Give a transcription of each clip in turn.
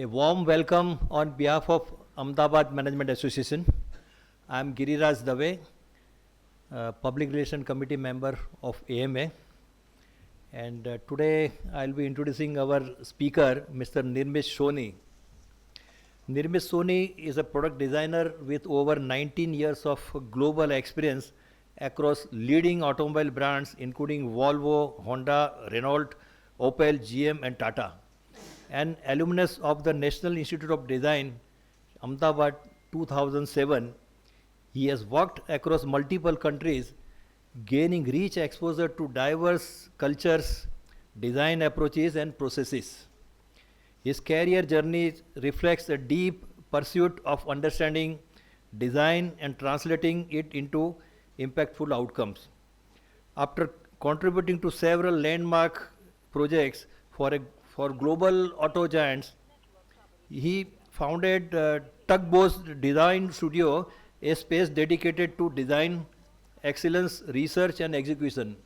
A warm welcome on behalf of Ahmedabad Management Association. I am Giriraj Dave, Public Relation Committee member of AMA. And today I'll be introducing our speaker, Mr. Nirmit Soni. Nirmit Soni is a product designer with over 19 years of global experience across leading automobile brands including Volvo, Honda, Renault, Opel, GM and Tata. An alumnus of the National Institute of Design, Ahmedabad 2007, he has worked across multiple countries, gaining rich exposure to diverse cultures, design approaches and processes. His career journey reflects a deep pursuit of understanding design and translating it into impactful outcomes. After contributing to several landmark projects for global auto giants, he founded Tugbotz Design Studio, a space dedicated to design excellence, research and execution.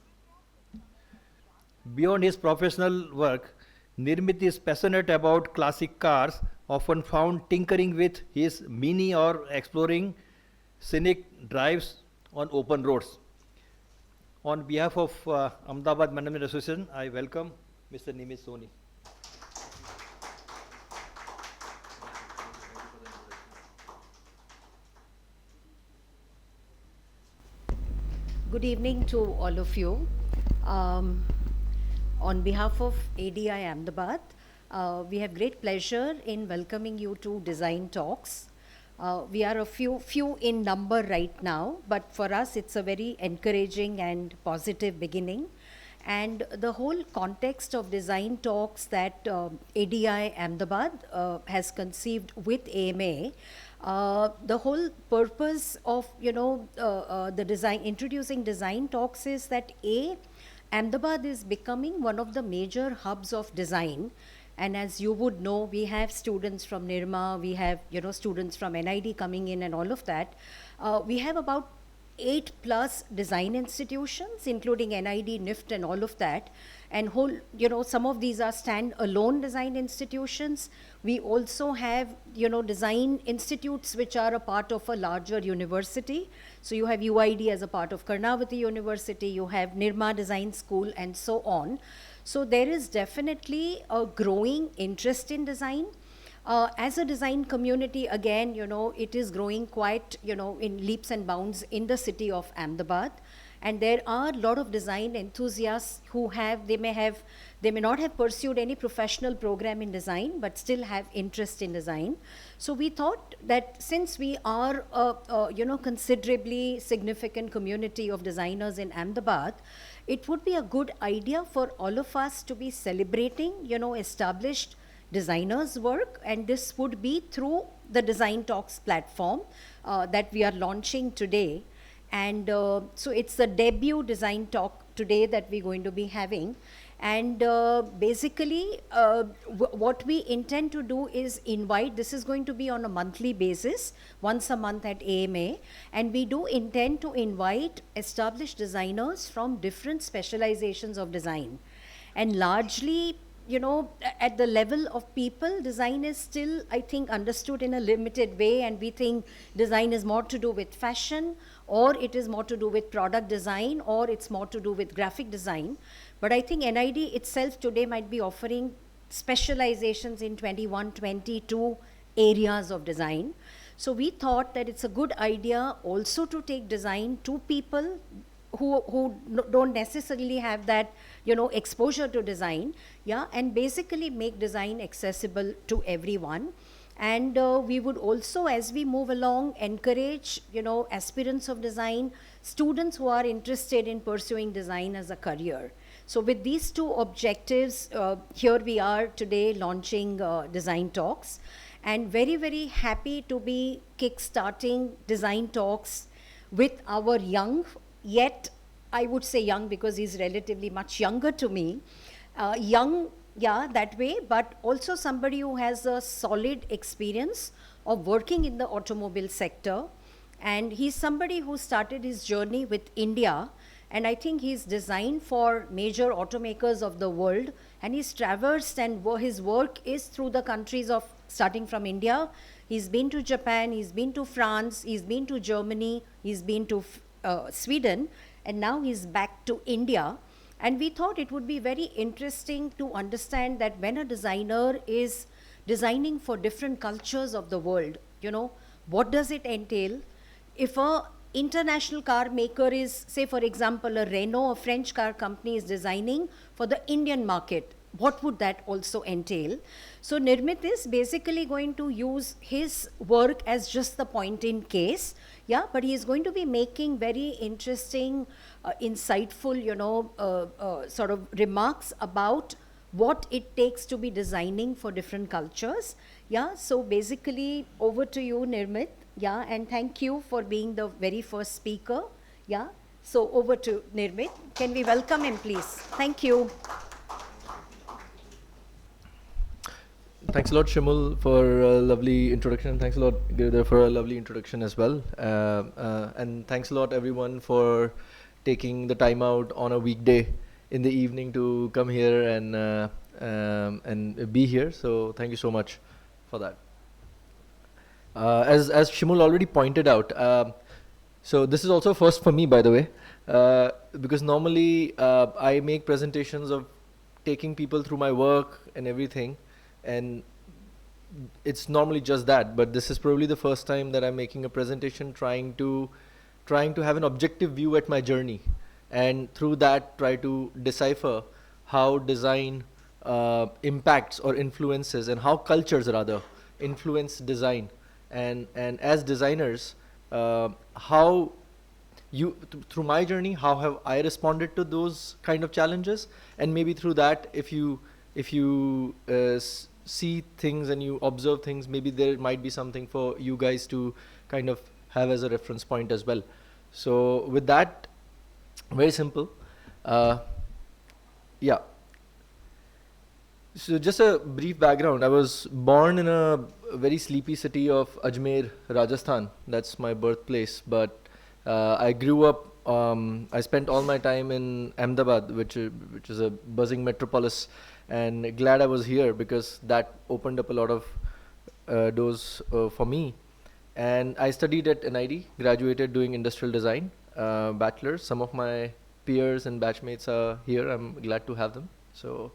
Beyond his professional work, Nirmit is passionate about classic cars, often found tinkering with his Mini or exploring scenic drives on open roads. On behalf of Ahmedabad Management Association, I welcome Mr. Nirmit Soni. Good evening to all of you. On behalf of ADI Ahmedabad, we have great pleasure in welcoming you to Design Talks. We are a few in number right now, but for us it's a very encouraging and positive beginning. And the whole context of Design Talks that ADI Ahmedabad has conceived with AMA, the whole purpose of the introducing Design Talks is that Ahmedabad is becoming one of the major hubs of design. And as you would know, we have students from Nirma, we have students from NID coming in and all of that. We have about 8+ design institutions, including NID, NIFT and all of that. And some of these are stand-alone design institutions. We also have, design institutes which are a part of a larger university. So you have UID as a part of Karnavati University, you have Nirma Design School and so on. So there is definitely a growing interest in design. As a design community, again, it is growing quite, in leaps and bounds in the city of Ahmedabad. And there are a lot of design enthusiasts who they may not have pursued any professional program in design, but still have interest in design. So we thought that since we are a considerably significant community of designers in Ahmedabad, it would be a good idea for all of us to be celebrating, established designers' work, and this would be through the Design Talks platform that we are launching today. And so it's the debut Design Talk today that we're going to be having. And basically, what we intend to do is invite, this is going to be on a monthly basis, once a month at AMA, and we do intend to invite established designers from different specializations of design. And largely, at the level of people, design is still, I think, understood in a limited way, and we think design is more to do with fashion, or it is more to do with product design, or it's more to do with graphic design. But I think NID itself today might be offering specializations in 21, 22 areas of design. So we thought that it's a good idea also to take design to people who don't necessarily have that, exposure to design, and basically make design accessible to everyone. And we would also, as we move along, encourage, aspirants of design, students who are interested in pursuing design as a career. So with these two objectives, here we are today launching Design Talks, and very, very happy to be kick-starting Design Talks with our young, yet I would say young because he's relatively much younger to me, young, that way, but also somebody who has a solid experience of working in the automobile sector. And he's somebody who started his journey with India, and I think he's designed for major automakers of the world, and he's traversed, and his work is through the countries of, starting from India. He's been to Japan, he's been to France, he's been to Germany, he's been to Sweden, and now he's back to India. And we thought it would be very interesting to understand that when a designer is designing for different cultures of the world, you know, what does it entail? If a international car maker is, say for example, a Renault, a French car company, is designing for the Indian market, what would that also entail? So Nirmit is basically going to use his work as just the point in case, yeah, but he is going to be making very interesting, insightful, you know, sort of remarks about what it takes to be designing for different cultures. Yeah, so basically over to you, Nirmit. Yeah, and thank you for being the very first speaker. Yeah, so over to Nirmit. Can we welcome him, please? Thank you. Thanks a lot, Shimul, for a lovely introduction. Thanks a lot, Giridhar, for a lovely introduction as well. And thanks a lot, everyone, for taking the time out on a weekday in the evening to come here and be here. So thank you so much for that. As Shimul already pointed out, so this is also first for me, by the way, because normally I make presentations of taking people through my work and everything, and it's normally just that, but this is probably the first time that I'm making a presentation trying to have an objective view at my journey, and through that try to decipher how design impacts or influences, and how cultures rather influence design, and as designers, how you through my journey, how have I responded to those kind of challenges, and maybe through that, if you see things and you observe things, maybe there might be something for you guys to kind of have as a reference point as well. So with that, very simple. Yeah. So just a brief background. I was born in a very sleepy city of Ajmer, Rajasthan. That's my birthplace. But I grew up, I spent all my time in Ahmedabad, which is a buzzing metropolis. And glad I was here because that opened up a lot of doors for me. And I studied at NID, graduated doing industrial design, bachelor's. Some of my peers and batchmates are here. I'm glad to have them. So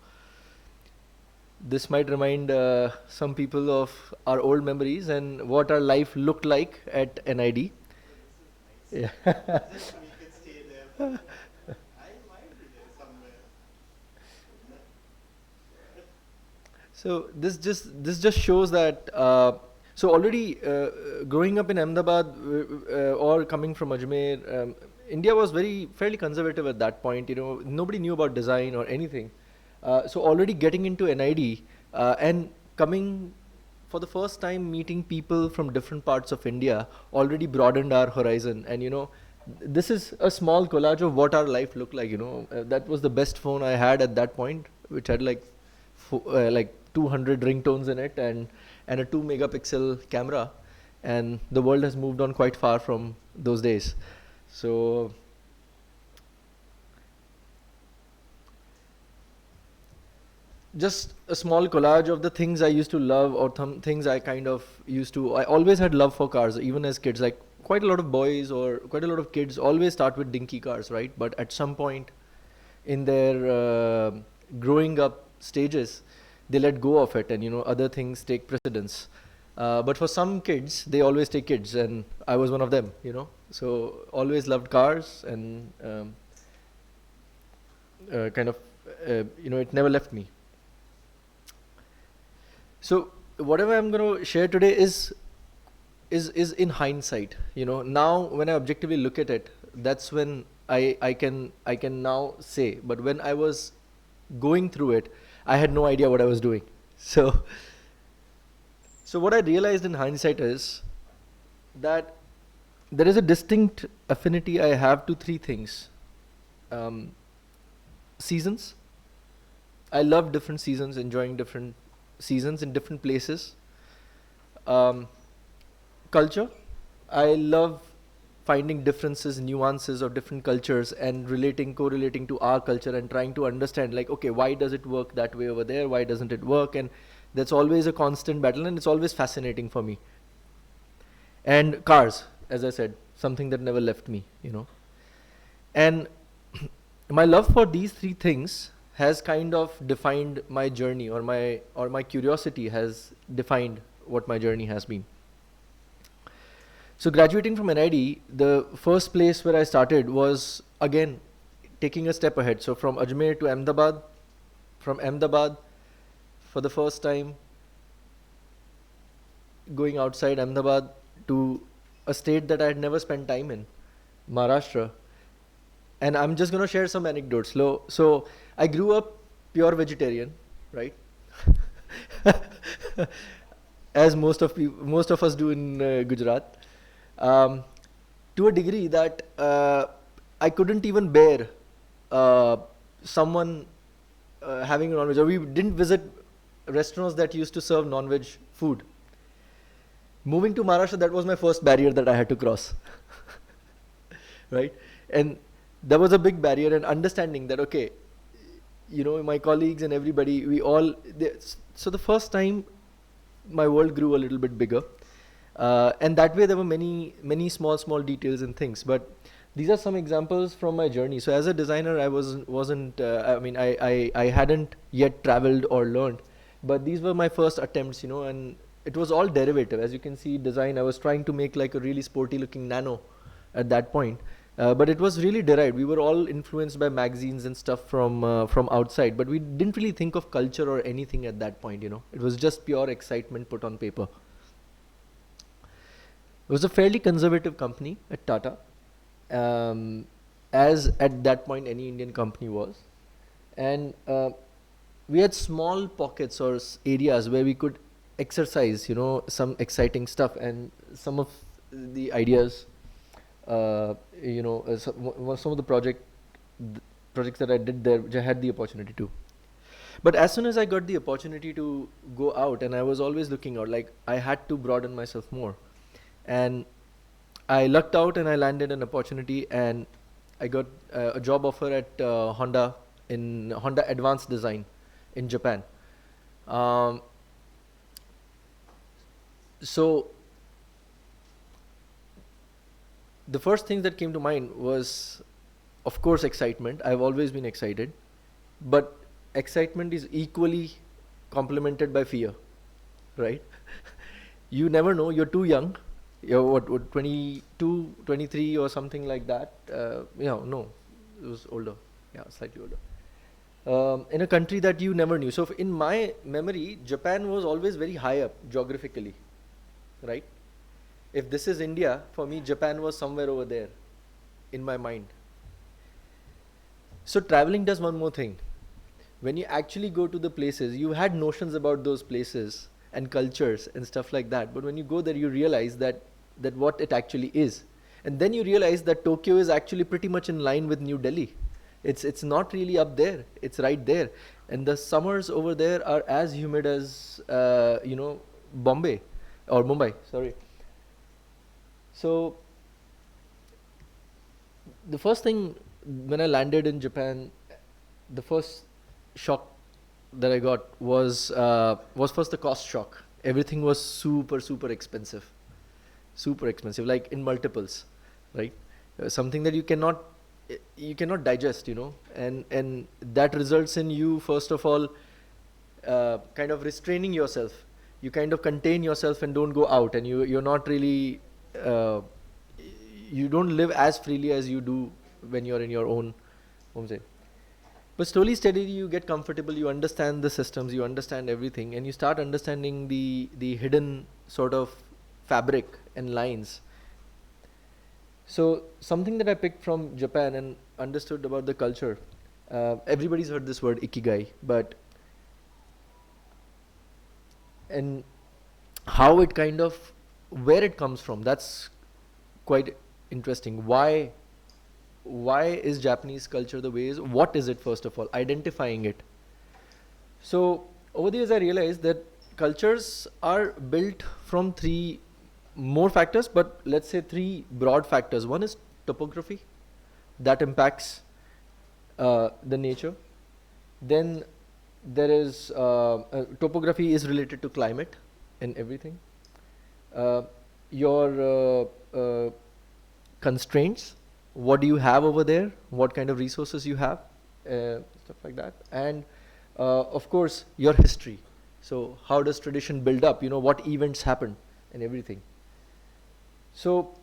this might remind some people of our old memories and what our life looked like at NID. Yeah. So this just shows that so already growing up in Ahmedabad or coming from Ajmer, India was fairly conservative at that point. You know, nobody knew about design or anything. So already getting into NID and coming for the first time, meeting people from different parts of India already broadened our horizon. And you know, this is a small collage of what our life looked like. You know, that was the best phone I had at that point, which had like 200 ringtones in it and a 2 megapixel camera, and the world has moved on quite far from those days. So just a small collage of the things I used to love, or things I I always had love for cars, even as kids. Like quite a lot of boys or quite a lot of kids always start with dinky cars, right? But at some point in their growing up stages, they let go of it, and you know, other things take precedence. But for some kids, they always take kids, and I was one of them, you know. So always loved cars, and you know, it never left me. So whatever I'm going to share today is in hindsight. You know, now when I objectively look at it, that's when I can now say. But when I was going through it, I had no idea what I was doing. So what I realized in hindsight is that there is a distinct affinity I have to three things. Seasons. I love different seasons, enjoying different seasons in different places. Culture. I love finding differences, nuances of different cultures and correlating to our culture and trying to understand, like, okay, why does it work that way over there? Why doesn't it work? And that's always a constant battle, and it's always fascinating for me. And cars, as I said, something that never left me, And my love for these three things has kind of defined my journey, or my curiosity has defined what my journey has been. So graduating from NID, the first place where I started was, again, taking a step ahead. So from Ajmer to Ahmedabad, from Ahmedabad, for the first time, going outside Ahmedabad to a state that I had never spent time in, Maharashtra. And I'm just going to share some anecdotes. So I grew up pure vegetarian, right? As most of us do in Gujarat. To a degree that I couldn't even bear someone having non-veg, or we didn't visit restaurants that used to serve non-veg food. Moving to Maharashtra, that was my first barrier that I had to cross, right? And there was a big barrier, and understanding that, okay, my colleagues and everybody, so the first time my world grew a little bit bigger. And that way there were many small details and things, but these are some examples from my journey. So as a designer, I hadn't yet traveled or learned, but these were my first attempts, and it was all derivative. As you can see, design, I was trying to make like a really sporty looking nano at that point, but it was really derived. We were all influenced by magazines and stuff from outside, but we didn't really think of culture or anything at that point. It was just pure excitement put on paper. It was a fairly conservative company at Tata, as at that point any Indian company was. And we had small pockets or areas where we could exercise, some exciting stuff, and some of the ideas, some of the projects that I did there, which I had the opportunity to. But as soon as I got the opportunity to go out, and I was always looking out, like I had to broaden myself more. And I lucked out and I landed an opportunity, and I got a job offer at Honda, in Honda Advanced Design in Japan. So the first thing that came to mind was, of course, excitement. I've always been excited, but excitement is equally complemented by fear, right? You never know, you're too young. You're what 22, 23 or something like that. No, it was older. Yeah, slightly older. In a country that you never knew. So in my memory, Japan was always very high up geographically, right? If this is India, for me, Japan was somewhere over there in my mind. So traveling does one more thing. When you actually go to the places, you had notions about those places and cultures and stuff like that, but when you go there, you realize that what it actually is. And then you realize that Tokyo is actually pretty much in line with New Delhi. It's not really up there, it's right there. And the summers over there are as humid as Bombay or Mumbai, sorry. So the first thing, when I landed in Japan, the first shock that I got was first the cost shock. Everything was super expensive, like in multiples, right? Something that you cannot digest, and that results in you, first of all, kind of restraining yourself. You kind of contain yourself and don't go out, and you're not really, you don't live as freely as you do when you're in your own home. But slowly, steadily, you get comfortable, you understand the systems, you understand everything, and you start understanding the hidden sort of fabric and lines. So something that I picked from Japan and understood about the culture, everybody's heard this word ikigai, and how it kind of, where it comes from, that's quite interesting. Why is Japanese culture the way it is? What is it, first of all? Identifying it. So over the years I realized that cultures are built from three more factors, but let's say 3 broad factors. One is topography, that impacts the nature. Then there is topography is related to climate and everything. Your constraints, what do you have over there, what kind of resources you have, stuff like that. And of course your history. So how does tradition build up, what events happen and everything. So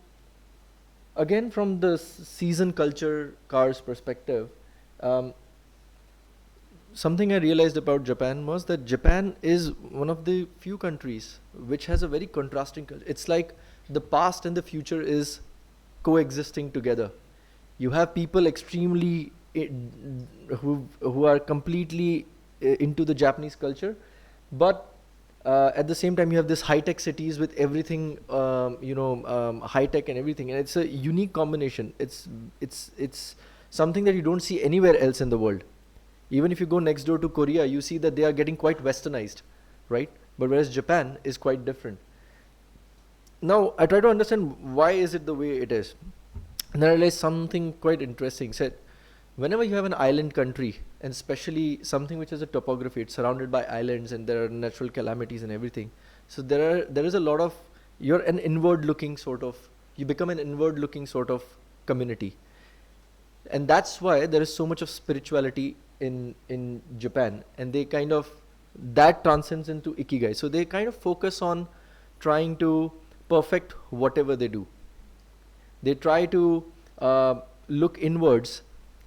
again, from the season culture cars perspective, something I realized about Japan was that Japan is one of the few countries which has a very contrasting culture. It's like the past and the future is coexisting together. You have people extremely who are completely into the Japanese culture, but at the same time you have this high-tech cities with everything, high-tech and everything, and it's a unique combination. It's something that you don't see anywhere else in the world. Even if you go next door to Korea, you see that they are getting quite westernized, right? But whereas Japan is quite different. Now I try to understand why is it the way it is. And then I realized something quite interesting. Said, whenever you have an island country, and especially something which has a topography, it's surrounded by islands and there are natural calamities and everything. So there is a lot of, you become an inward looking sort of community. And that's why there is so much of spirituality in Japan, and they kind of, that transcends into ikigai. So they kind of focus on trying to perfect whatever they do. They try to look inwards,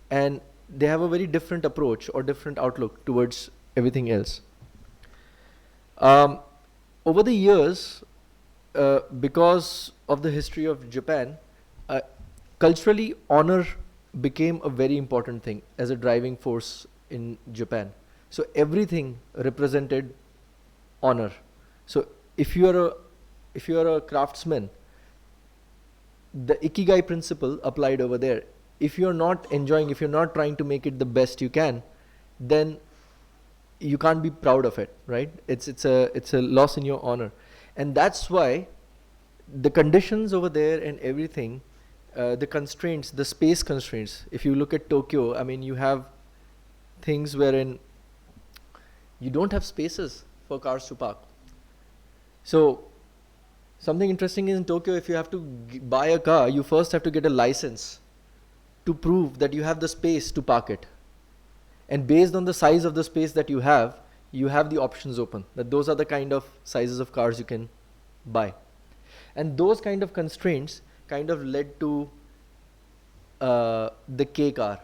and they have a very different approach or different outlook towards everything else. Over the years, because of the history of Japan, culturally honor became a very important thing as a driving force in Japan. So everything represented honor. So if you are a craftsman, the ikigai principle applied over there. If you're not enjoying, if you're not trying to make it the best you can, then you can't be proud of it, right? It's a loss in your honor. And that's why the conditions over there and everything, the constraints, the space constraints, if you look at Tokyo, I mean, you have things wherein you don't have spaces for cars to park. So something interesting is in Tokyo, if you have to buy a car, you first have to get a license to prove that you have the space to park it. And based on the size of the space that you have the options open, that those are the kind of sizes of cars you can buy. And those kind of constraints kind of led to the K car,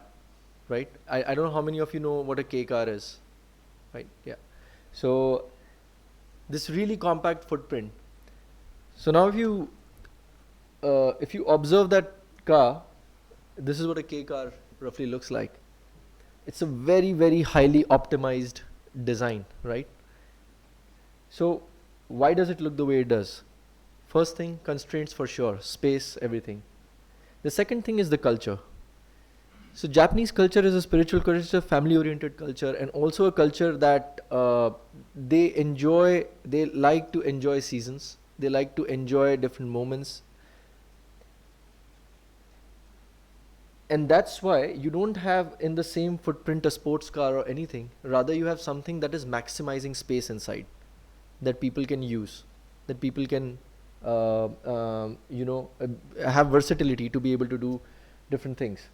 right? I don't know how many of you know what a K car is, right? Yeah. So this really compact footprint. So now if you observe that car, this is what a K car roughly looks like. It's a very, very highly optimized design, right? So why does it look the way it does? First thing, constraints for sure, space, everything. The second thing is the culture. So Japanese culture is a spiritual culture, it's a family-oriented culture, and also a culture that they like to enjoy seasons, they like to enjoy different moments. And that's why you don't have in the same footprint a sports car or anything, rather you have something that is maximizing space inside, that people can use, that people can have versatility to be able to do different things.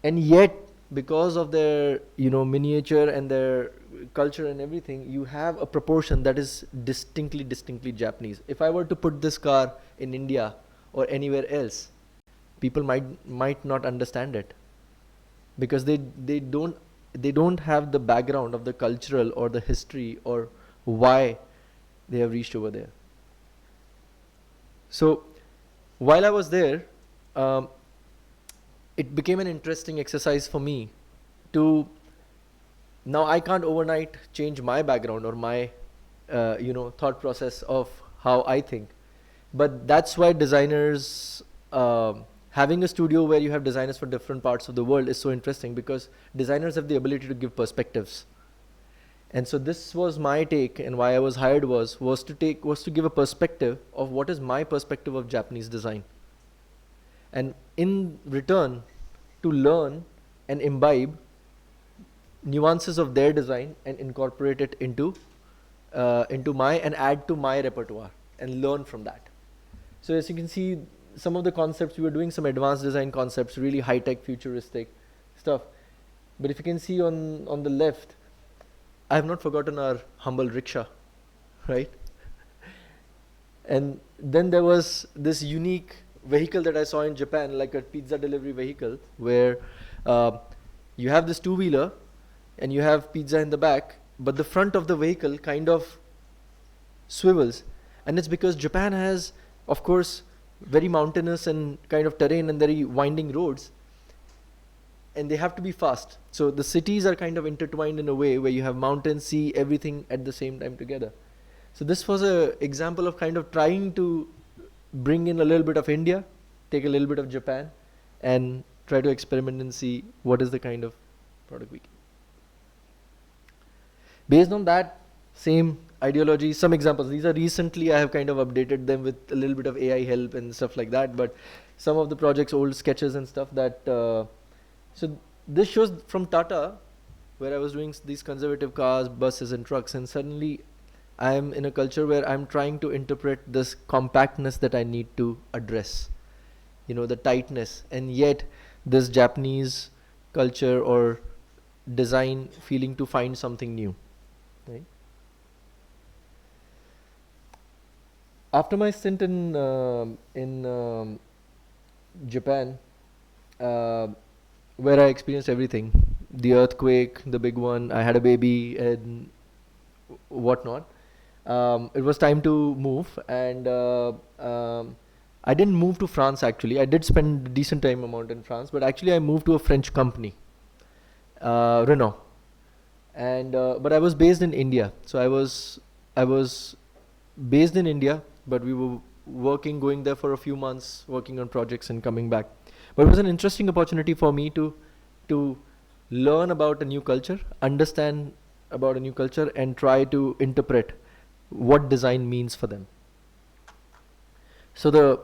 And yet, because of their miniature and their culture and everything, you have a proportion that is distinctly Japanese. If I were to put this car in India or anywhere else, people might not understand it, because they don't have the background of the cultural or the history or why they have reached over there. So while I was there, it became an interesting exercise for me to, now I can't overnight change my background or my thought process of how I think, but that's why designers, having a studio where you have designers for different parts of the world is so interesting, because designers have the ability to give perspectives. And so this was my take, and why I was hired was to give a perspective of what is my perspective of Japanese design, and in return to learn and imbibe nuances of their design and incorporate it into my, and add to my repertoire and learn from that. So as you can see, some of the concepts we were doing, some advanced design concepts, really high tech, futuristic stuff. But if you can see on the left, I have not forgotten our humble rickshaw, right? And then there was this unique vehicle that I saw in Japan, like a pizza delivery vehicle, where you have this two-wheeler and you have pizza in the back, but the front of the vehicle kind of swivels. And it's because Japan has, of course, very mountainous and kind of terrain and very winding roads, and they have to be fast. So the cities are kind of intertwined in a way where you have mountain, sea, everything at the same time together. So this was an example of kind of trying to bring in a little bit of India, take a little bit of Japan, and try to experiment and see what is the kind of product we can. Based on that same ideology, some examples. These are recently, I have kind of updated them with a little bit of AI help and stuff like that, but some of the projects, old sketches and stuff that, so this shows from Tata, where I was doing these conservative cars, buses and trucks, and suddenly I am in a culture where I'm trying to interpret this compactness that I need to address, you know, the tightness, and yet this Japanese culture or design feeling to find something new, right? After my stint in Japan, where I experienced everything, the earthquake, the big one, I had a baby and whatnot, it was time to move, and I didn't move to France actually. I did spend a decent time amount in France, but actually I moved to a French company, Renault, and but I was based in India. So I was based in India, but we were going there for a few months, working on projects and coming back. But it was an interesting opportunity for me to learn about a new culture, understand about a new culture, and try to interpret what design means for them. So the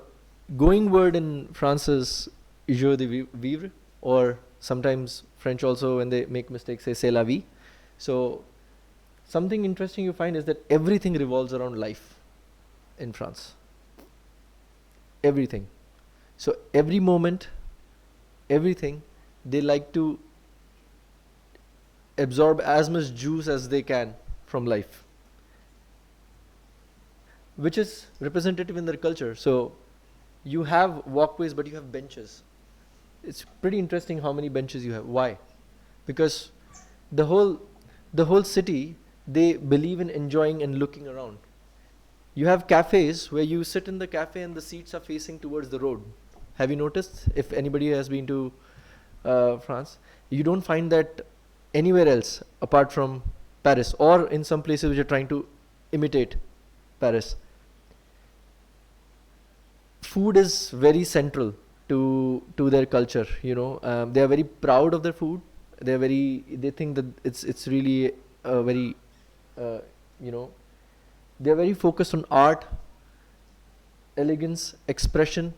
going word in France is joie de vivre, or sometimes French also, when they make mistakes, say c'est la vie. So something interesting you find is that everything revolves around life in France. Everything. So every moment, everything, they like to absorb as much juice as they can from life, which is representative in their culture. So you have walkways, but you have benches. It's pretty interesting how many benches you have. Why? Because the whole city, they believe in enjoying and looking around. You have cafes where you sit in the cafe and the seats are facing towards the road. Have you noticed? If anybody has been to France, you don't find that anywhere else apart from Paris, or in some places which are trying to imitate Paris. Food is very central to their culture. You know, they are very proud of their food. They think that it's really very, you know, they are very focused on art, elegance, expression.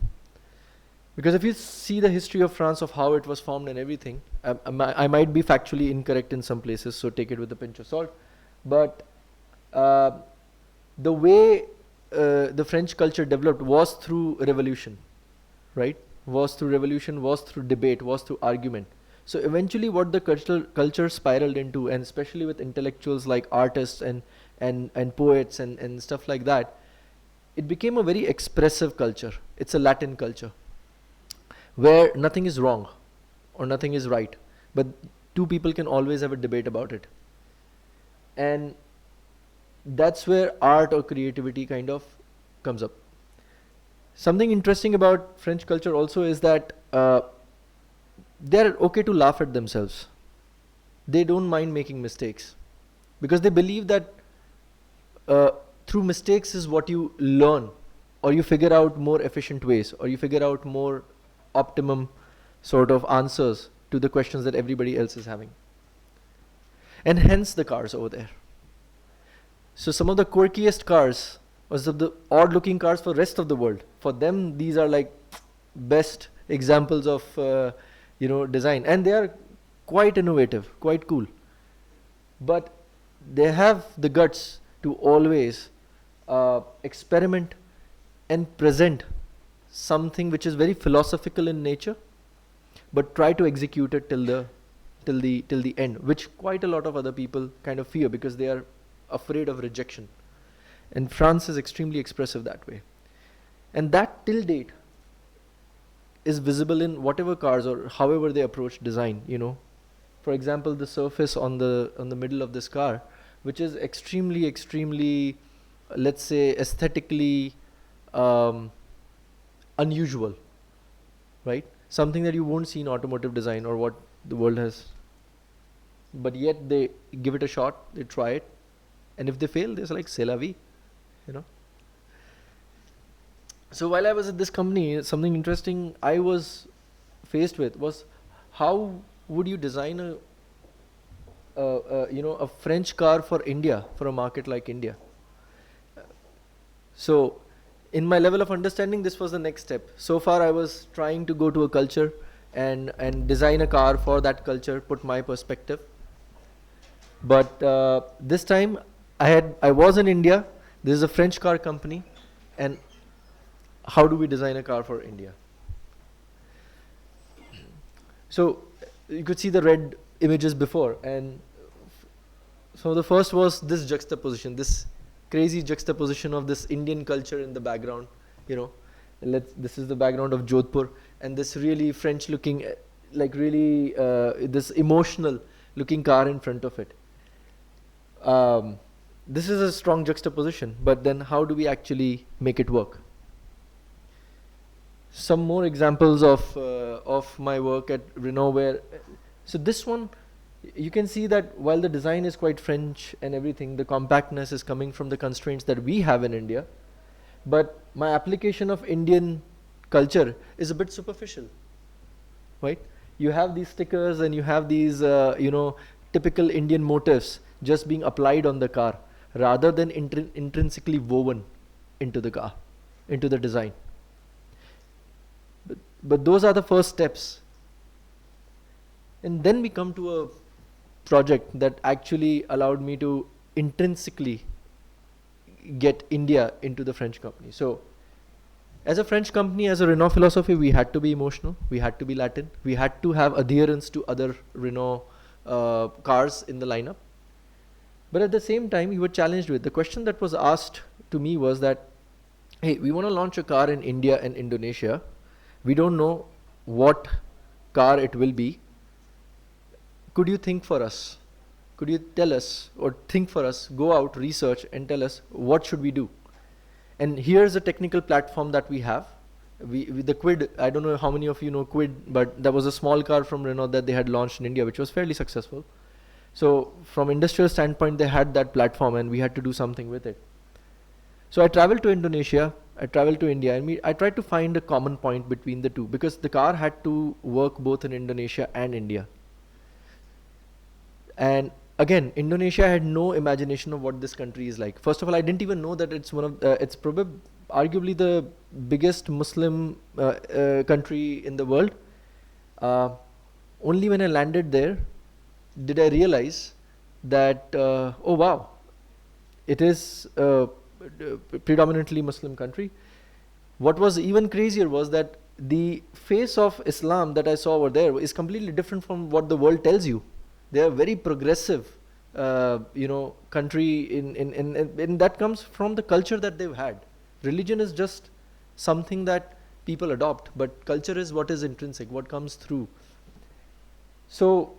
Because if you see the history of France, of how it was formed and everything, I might be factually incorrect in some places, so take it with a pinch of salt. But the way the French culture developed was through revolution, right? Was through revolution, was through debate, was through argument. So eventually what the culture spiraled into, and especially with intellectuals like artists and poets and stuff like that, it became a very expressive culture. It's a Latin culture, where nothing is wrong or nothing is right, but two people can always have a debate about it. And that's where art or creativity kind of comes up. Something interesting about French culture also is that they're okay to laugh at themselves. They don't mind making mistakes, because they believe that through mistakes is what you learn, or you figure out more efficient ways, or you figure out more optimum sort of answers to the questions that everybody else is having. and hence the cars over there. So some of the quirkiest cars was the odd looking cars for rest of the world. For them, these are like best examples of design, and they are quite innovative, quite cool. But they have the guts to always experiment and present something which is very philosophical in nature, but try to execute it till the end, which quite a lot of other people kind of fear because they are afraid of rejection. And France is extremely expressive that way. And that till date is visible in whatever cars or however they approach design, For example, the surface on the middle of this car, which is extremely, let's say, aesthetically unusual, right? Something that you won't see in automotive design or what the world has. But yet they give it a shot, they try it, and if they fail, they're like, c'est la vie, So while I was at this company, something interesting I was faced with was how would you design a French car for India, for a market like India? So in my level of understanding, this was the next step. So far I was trying to go to a culture and design a car for that culture, put my perspective. But this time I was in India. This is a French car company, and how do we design a car for India? So you could see the red images before, and so the first was this juxtaposition, this crazy juxtaposition of this Indian culture in the background, This is the background of Jodhpur, and this really French looking, this emotional looking car in front of it. This is a strong juxtaposition, but then how do we actually make it work? Some more examples of my work at Renault so this one, you can see that while the design is quite French and everything, the compactness is coming from the constraints that we have in India, but my application of Indian culture is a bit superficial, right? You have these stickers and you have these, typical Indian motifs just being applied on the car rather than intrinsically woven into the car, into the design. But those are the first steps. And then we come to a project that actually allowed me to intrinsically get India into the French company. So as a French company, as a Renault philosophy, we had to be emotional, we had to be Latin, we had to have adherence to other Renault cars in the lineup. But at the same time, we were challenged with the question that was asked to me was that, hey, we want to launch a car in India and Indonesia. We don't know what car it will be. Could you think for us? Could you tell us or think for us, go out, research and tell us what should we do? And here's a technical platform that we have. The Quid, I don't know how many of you know Quid, but that was a small car from Renault that they had launched in India, which was fairly successful. So from industrial standpoint, they had that platform and we had to do something with it. So I traveled to Indonesia, I traveled to India, and I tried to find a common point between the two because the car had to work both in Indonesia and India. And again, Indonesia had no imagination of what this country is like. First of all, I didn't even know that it's it's probably arguably the biggest Muslim country in the world. Only when I landed there did I realize that, oh wow, it is a predominantly Muslim country. What was even crazier was that the face of Islam that I saw over there is completely different from what the world tells you. They are very progressive, country in that comes from the culture that they've had. Religion is just something that people adopt, but culture is what is intrinsic, what comes through. So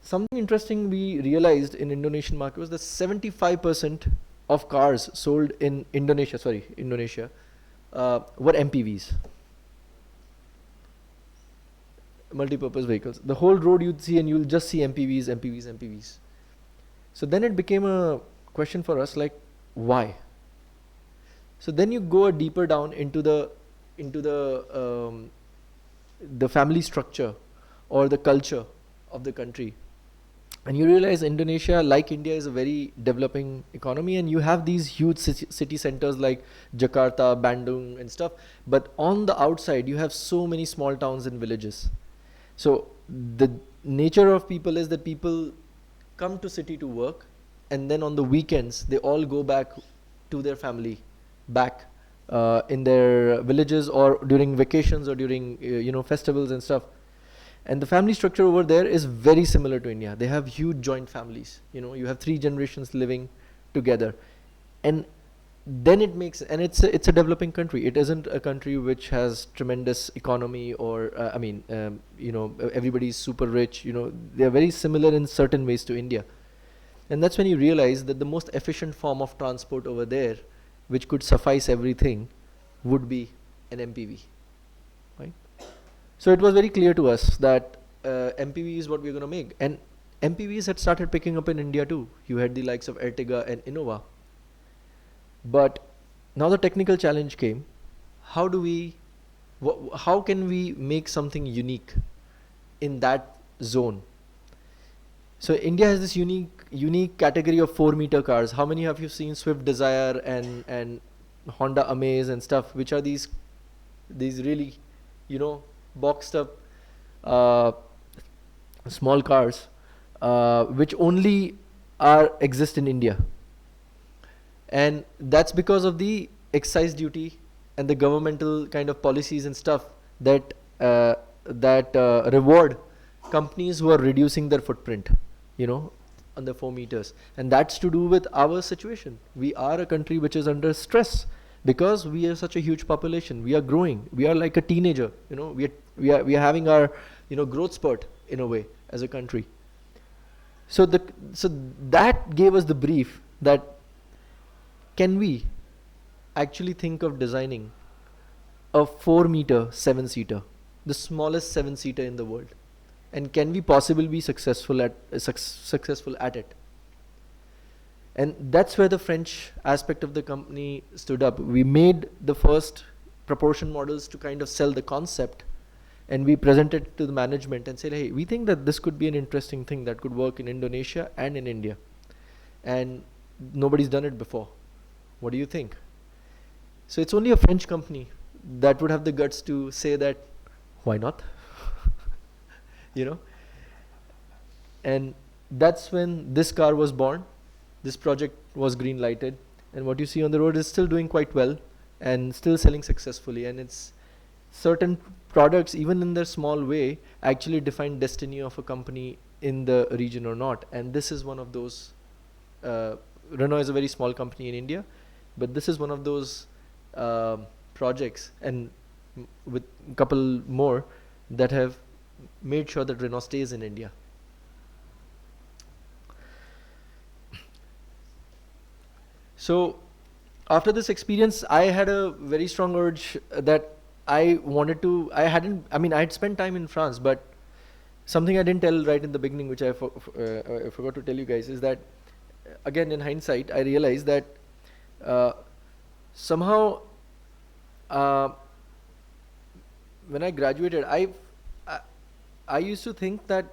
something interesting we realized in Indonesian market was that 75% of cars sold in Indonesia were MPVs. Multi-purpose vehicles. The whole road you'd see and you'll just see MPVs. So then it became a question for us like, why? So then you go deeper down into the family structure or the culture of the country. And you realize Indonesia, like India, is a very developing economy, and you have these huge city centers like Jakarta, Bandung, and stuff. But on the outside, you have so many small towns and villages. So the nature of people is that people come to city to work, and then on the weekends they all go back to their family, back in their villages, or during vacations, or during festivals and stuff. And the family structure over there is very similar to India. They have huge joint families. You have 3 generations living together, and then it makes, and it's a developing country. It isn't a country which has tremendous economy, or everybody's super rich. They are very similar in certain ways to India, and that's when you realize that the most efficient form of transport over there, which could suffice everything, would be an MPV, right? So it was very clear to us that MPV is what we're going to make, and MPVs had started picking up in India too. You had the likes of Ertiga and Innova. But now the technical challenge came. How can we make something unique in that zone? So India has this unique category of 4-meter cars. How many have you seen Swift Desire and Honda Amaze and stuff, which are these really, boxed up small cars, which only exist in India? And that's because of the excise duty and the governmental kind of policies and stuff that reward companies who are reducing their footprint, on the 4 meters. And that's to do with our situation. We are a country which is under stress because we are such a huge population. We are growing. We are like a teenager. We are having our growth spurt in a way as a country. So that gave us the brief that, can we actually think of designing a 4-meter 7-seater, the smallest 7-seater in the world, and can we possibly be successful at it? And that's where the French aspect of the company stood up. We made the first proportion models to kind of sell the concept, and we presented it to the management and said, hey, we think that this could be an interesting thing that could work in Indonesia and in India, and nobody's done it before. What do you think? So it's only a French company that would have the guts to say that, why not? And that's when this car was born. This project was green lighted, and what you see on the road is still doing quite well and still selling successfully. And it's certain products, even in their small way, actually define destiny of a company in the region or not. And this is one of those. Renault is a very small company in India, but this is one of those projects, and with a couple more, that have made sure that Renault stays in India. So after this experience, I had a very strong urge that I had spent time in France, but something I didn't tell right in the beginning, which I forgot to tell you guys, is that, again, in hindsight, I realized that somehow when I graduated, I used to think that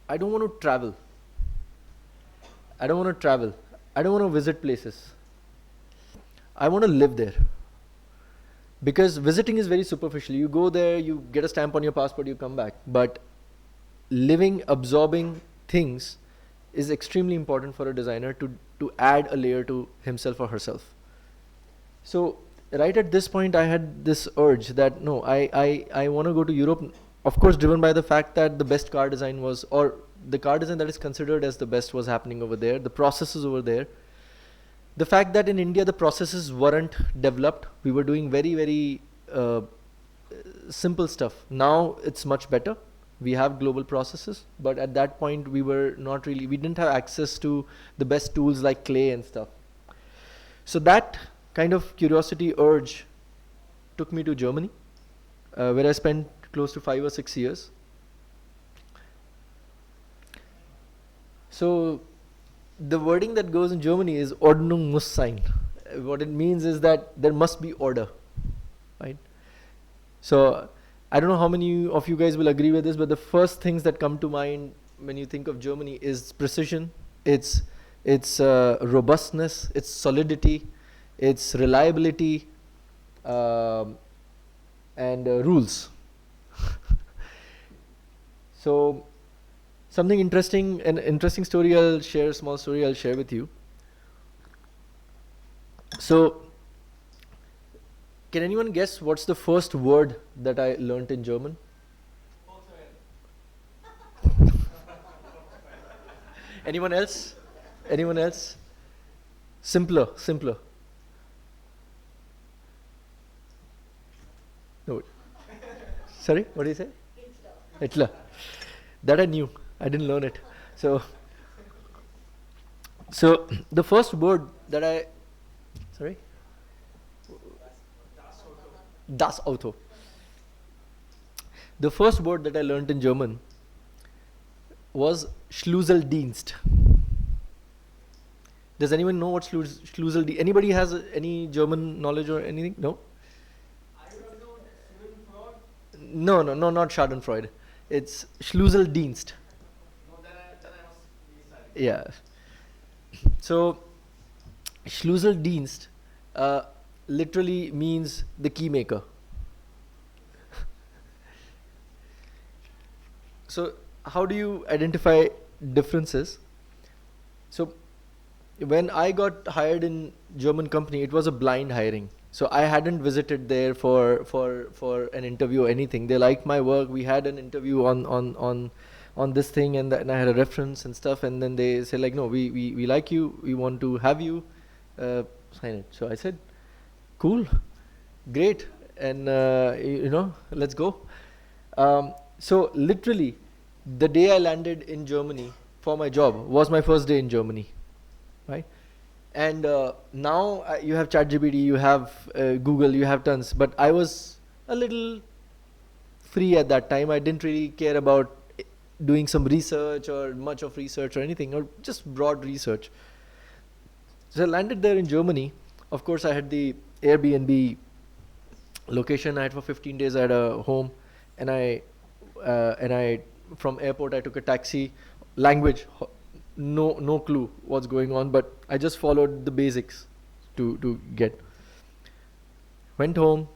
I don't want to travel. I don't want to visit places. I want to live there. Because visiting is very superficial. You go there, you get a stamp on your passport, you come back. But living, absorbing things is extremely important for a designer to add a layer to himself or herself. So right at this point, I had this urge that, no, I want to go to Europe, of course driven by the fact that the best car design was, or the car design that is considered as the best was happening over there, the processes over there. The fact that in India the processes weren't developed, we were doing very, very simple stuff. Now it's much better. We have global processes, but at that point we didn't have access to the best tools like clay and stuff. So that kind of curiosity urge took me to Germany, where I spent close to 5 or 6 years. So the wording that goes in Germany is Ordnung muss sein. What it means is that there must be order, right? So I don't know how many of you guys will agree with this, but the first things that come to mind when you think of Germany is precision, its robustness, its solidity, its reliability, and rules. So something interesting, an interesting story I'll share, a small story I'll share with you. So can anyone guess what's the first word that I learnt in German? Anyone else? Anyone else? Simpler, simpler. No. Sorry, what did you say? Hitler. That I knew. I didn't learn it. So the first word that I, sorry? Das Auto. The first word that I learnt in German was Schlüsseldienst. Does anyone know what Schlüsseldienst? Anybody has any German knowledge or anything? No? No, not Schadenfreude. It's Schlüsseldienst. Yeah. So Schlüsseldienst literally means the key maker. So how do you identify differences? So when I got hired in German company, it was a blind hiring. So I hadn't visited there for an interview or anything. They liked my work. We had an interview on this thing, and I had a reference and stuff. And then they said like, no, we like you. We want to have you sign it. So I said, cool, great, and let's go. So literally, the day I landed in Germany for my job was my first day in Germany, right? And now you have ChatGPT, you have Google, you have tons. But I was a little free at that time. I didn't really care about doing some research or much of research or anything, or just broad research. So I landed there in Germany. Of course, I had the Airbnb location. I had for 15 days. I had a home, and I from airport I took a taxi. Language, no clue what's going on, but I just followed the basics to get. Went home.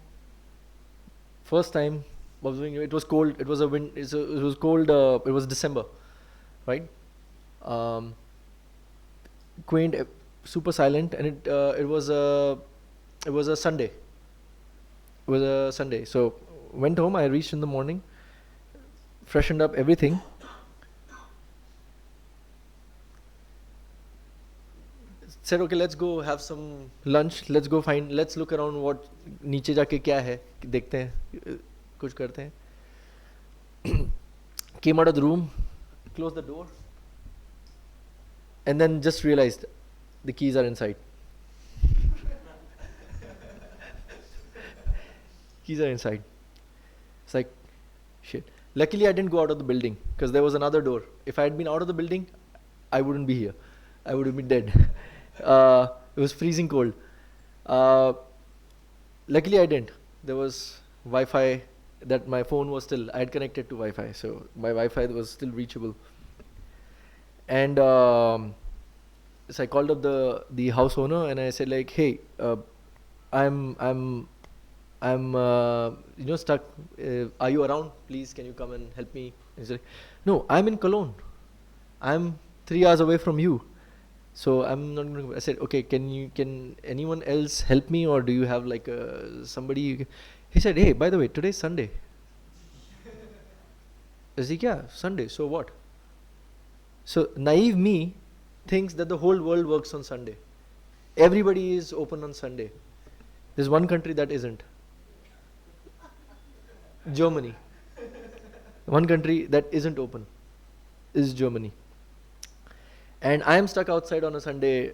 First time was doing it was cold. It was a wind. It was cold. It was December, right? Quaint, super silent, and it was a Sunday. It was a Sunday. So went home. I reached in the morning, freshened up everything. Said, okay, let's go have some lunch. Let's look around what नीचे जाके क्या है देखते हैं कुछ करते हैं. Came out of the room, closed the door, and then just realized the keys are inside. Keys are inside. It's like, shit. Luckily, I didn't go out of the building because there was another door. If I had been out of the building, I wouldn't be here. I would have been dead. It was freezing cold. Luckily, I didn't. There was Wi-Fi. That my phone was still. I had connected to Wi-Fi, so my Wi-Fi was still reachable. And so I called up the house owner and I said like, hey, I'm stuck. Are you around? Please, can you come and help me? And he's like, no, I'm in Cologne. I'm 3 hours away from you. So I'm not going to. I said, okay, can anyone else help me, or do you have like somebody? He said, hey, by the way, today's Sunday. I said, yeah, Sunday. So what? So naive me thinks that the whole world works on Sunday. Everybody is open on Sunday. There's one country that isn't. Germany. One country that isn't open is Germany. And I am stuck outside on a Sunday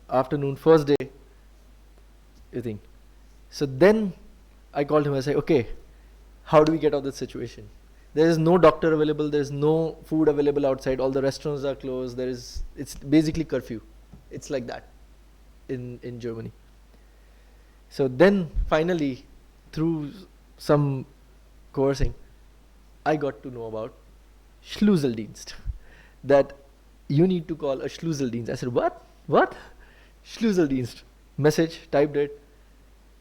afternoon, first day, you think. So then I called him. I said, okay, how do we get out of this situation? There is no doctor available. There is no food available outside. All the restaurants are closed. It's basically curfew. It's like that in Germany. So then finally, through some coercing, I got to know about Schlüsseldienst. That you need to call a Schlüsseldienst. I said, what? What? Schlüsseldienst. Message, typed it.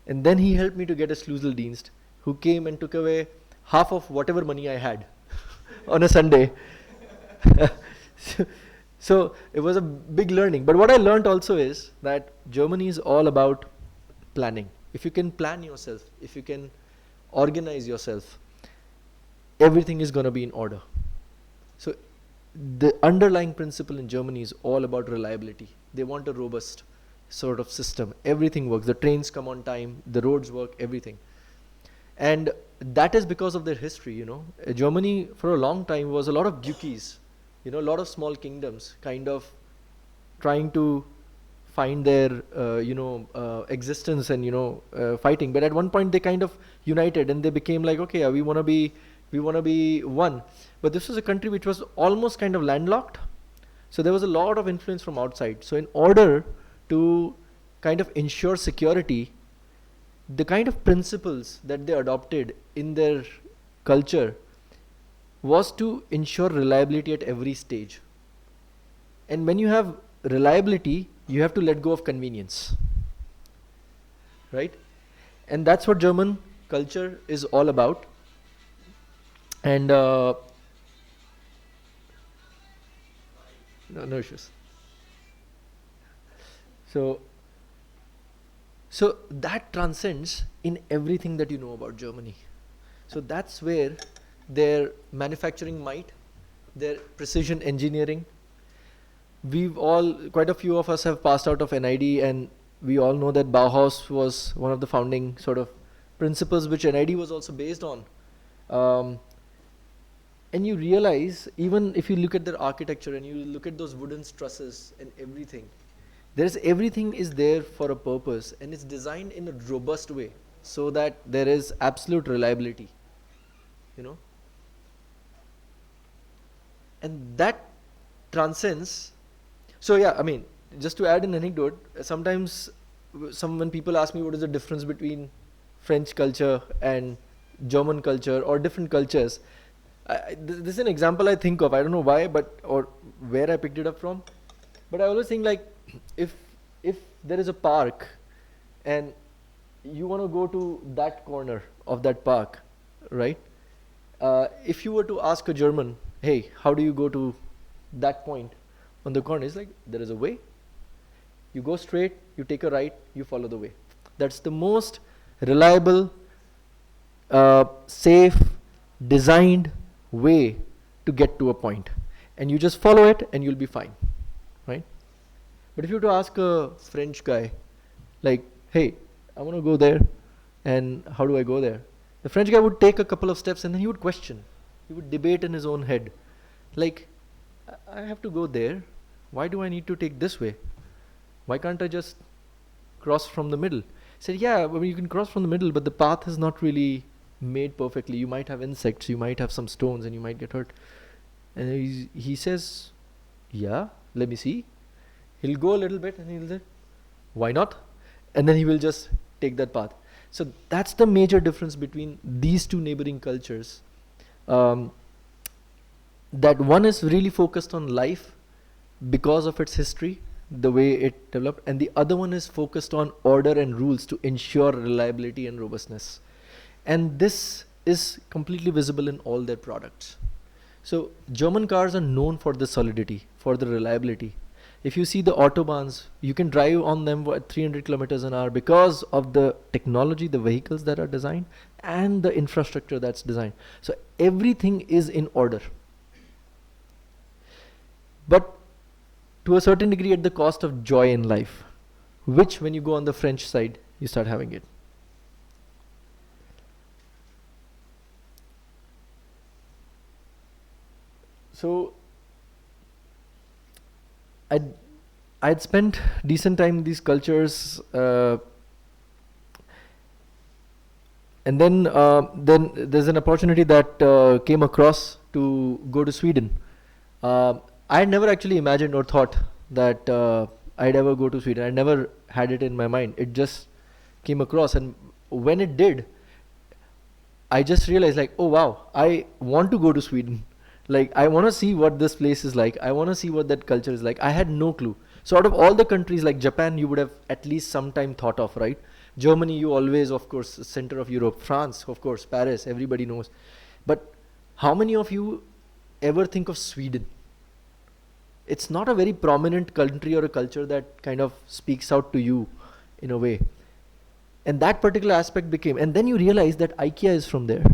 And then he helped me to get a Schlüsseldienst who came and took away half of whatever money I had on a Sunday. So it was a big learning. But what I learned also is that Germany is all about planning. If you can plan yourself, if you can organize yourself, everything is going to be in order. So the underlying principle in Germany is all about reliability. They want a robust sort of system. Everything works. The trains come on time, the roads work, everything. And that is because of their history, you know. Germany for a long time was a lot of dukes, you know, a lot of small kingdoms kind of trying to find their, existence and, fighting. But at one point they kind of united and they became like, okay, we want to be one. But this was a country which was almost kind of landlocked. So there was a lot of influence from outside. So in order to kind of ensure security, the kind of principles that they adopted in their culture was to ensure reliability at every stage. And when you have reliability, you have to let go of convenience, right? And that's what German culture is all about. And no issues. So that transcends in everything that you know about Germany. So that's where their manufacturing might, their precision engineering. Quite a few of us have passed out of NID, and we all know that Bauhaus was one of the founding sort of principles which NID was also based on. And you realize, even if you look at their architecture and you look at those wooden trusses and everything, everything is there for a purpose, and it's designed in a robust way so that there is absolute reliability, you know. And that transcends. So yeah, I mean, just to add an anecdote, sometimes when people ask me what is the difference between French culture and German culture or different cultures, this is an example I think of. I don't know why, or where I picked it up from, but I always think like, if there is a park and you want to go to that corner of that park, right? If you were to ask a German, hey, how do you go to that point on the corner? It's like, there is a way. You go straight, you take a right, you follow the way. That's the most reliable, safe, designed way to get to a point. And you just follow it and you'll be fine, right? But if you were to ask a French guy, like, hey, I want to go there, and how do I go there? The French guy would take a couple of steps and then he would question. He would debate in his own head. Like, I have to go there. Why do I need to take this way? Why can't I just cross from the middle? He said, yeah, well, you can cross from the middle, but the path is not really made perfectly. You might have insects, you might have some stones, and you might get hurt. And he says, yeah, let me see. He'll go a little bit and he'll say, why not? And then he will just take that path. So that's the major difference between these two neighboring cultures. That one is really focused on life because of its history, the way it developed, and the other one is focused on order and rules to ensure reliability and robustness. And this is completely visible in all their products. So German cars are known for the solidity, for the reliability. If you see the Autobahns, you can drive on them at 300 kilometers an hour because of the technology, the vehicles that are designed, and the infrastructure that's designed. So everything is in order. But to a certain degree at the cost of joy in life, which when you go on the French side, you start having it. So I'd spent decent time in these cultures, and then there's an opportunity that came across to go to Sweden. I had never actually imagined or thought that I'd ever go to Sweden. I never had it in my mind. It just came across, and when it did, I just realized like, oh wow, I want to go to Sweden. Like, I want to see what this place is like. I want to see what that culture is like. I had no clue. So out of all the countries, like Japan, you would have at least sometime thought of, right? Germany, you always, of course, center of Europe. France, of course, Paris, everybody knows. But how many of you ever think of Sweden? It's not a very prominent country or a culture that kind of speaks out to you in a way. And that particular aspect became, and then you realize that IKEA is from there.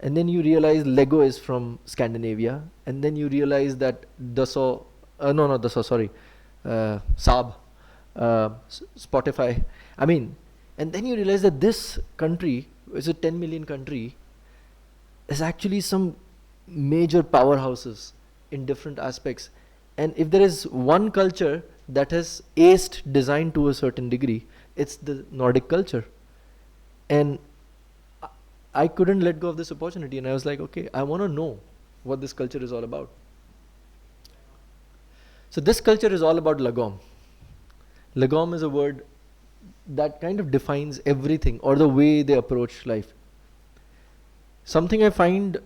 And then you realize Lego is from Scandinavia. And then you realize that Dassault, no, not Dassault, sorry, Saab, Spotify. I mean, and then you realize that this country, is a 10 million country, is actually some major powerhouses in different aspects. And if there is one culture that has aced design to a certain degree, it's the Nordic culture. And I couldn't let go of this opportunity, and I was like, okay, I want to know what this culture is all about. So this culture is all about lagom. Lagom is a word that kind of defines everything, or the way they approach life. Something I find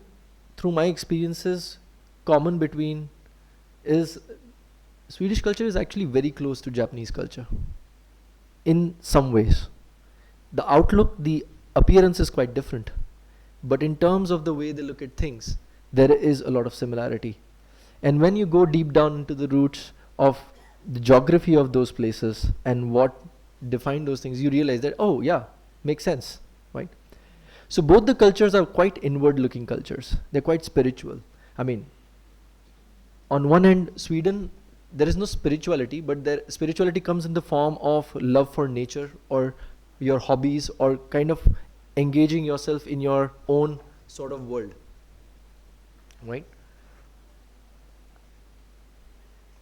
through my experiences common between is Swedish culture is actually very close to Japanese culture in some ways. The outlook, the appearance is quite different, but in terms of the way they look at things, there is a lot of similarity. And when you go deep down into the roots of the geography of those places and what define those things, you realize that, oh yeah, makes sense, right? So both the cultures are quite inward looking cultures. They're quite spiritual. I mean, on one end, Sweden, there is no spirituality, but their spirituality comes in the form of love for nature, or your hobbies, or kind of engaging yourself in your own sort of world, right?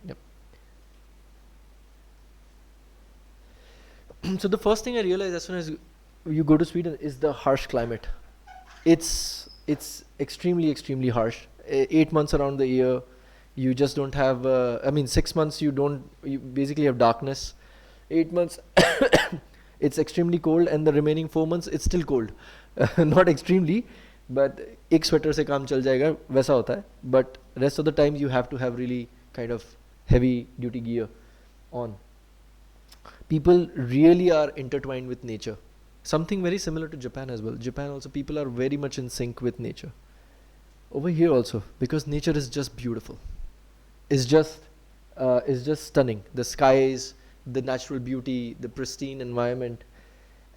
Yep. So the first thing I realized as soon as you go to Sweden is the harsh climate. It's extremely harsh. 8 months around the year, you just don't have, 6 months you basically have darkness. 8 months, it's extremely cold, and the remaining 4 months, it's still cold. Not extremely, but एक sweater से काम चल जाएगा, वैसा होता है. But rest of the time, you have to have really kind of heavy duty gear on. People really are intertwined with nature. Something very similar to Japan as well. Japan also, people are very much in sync with nature. Over here also, because nature is just beautiful. Is just stunning. The skies, the natural beauty, the pristine environment,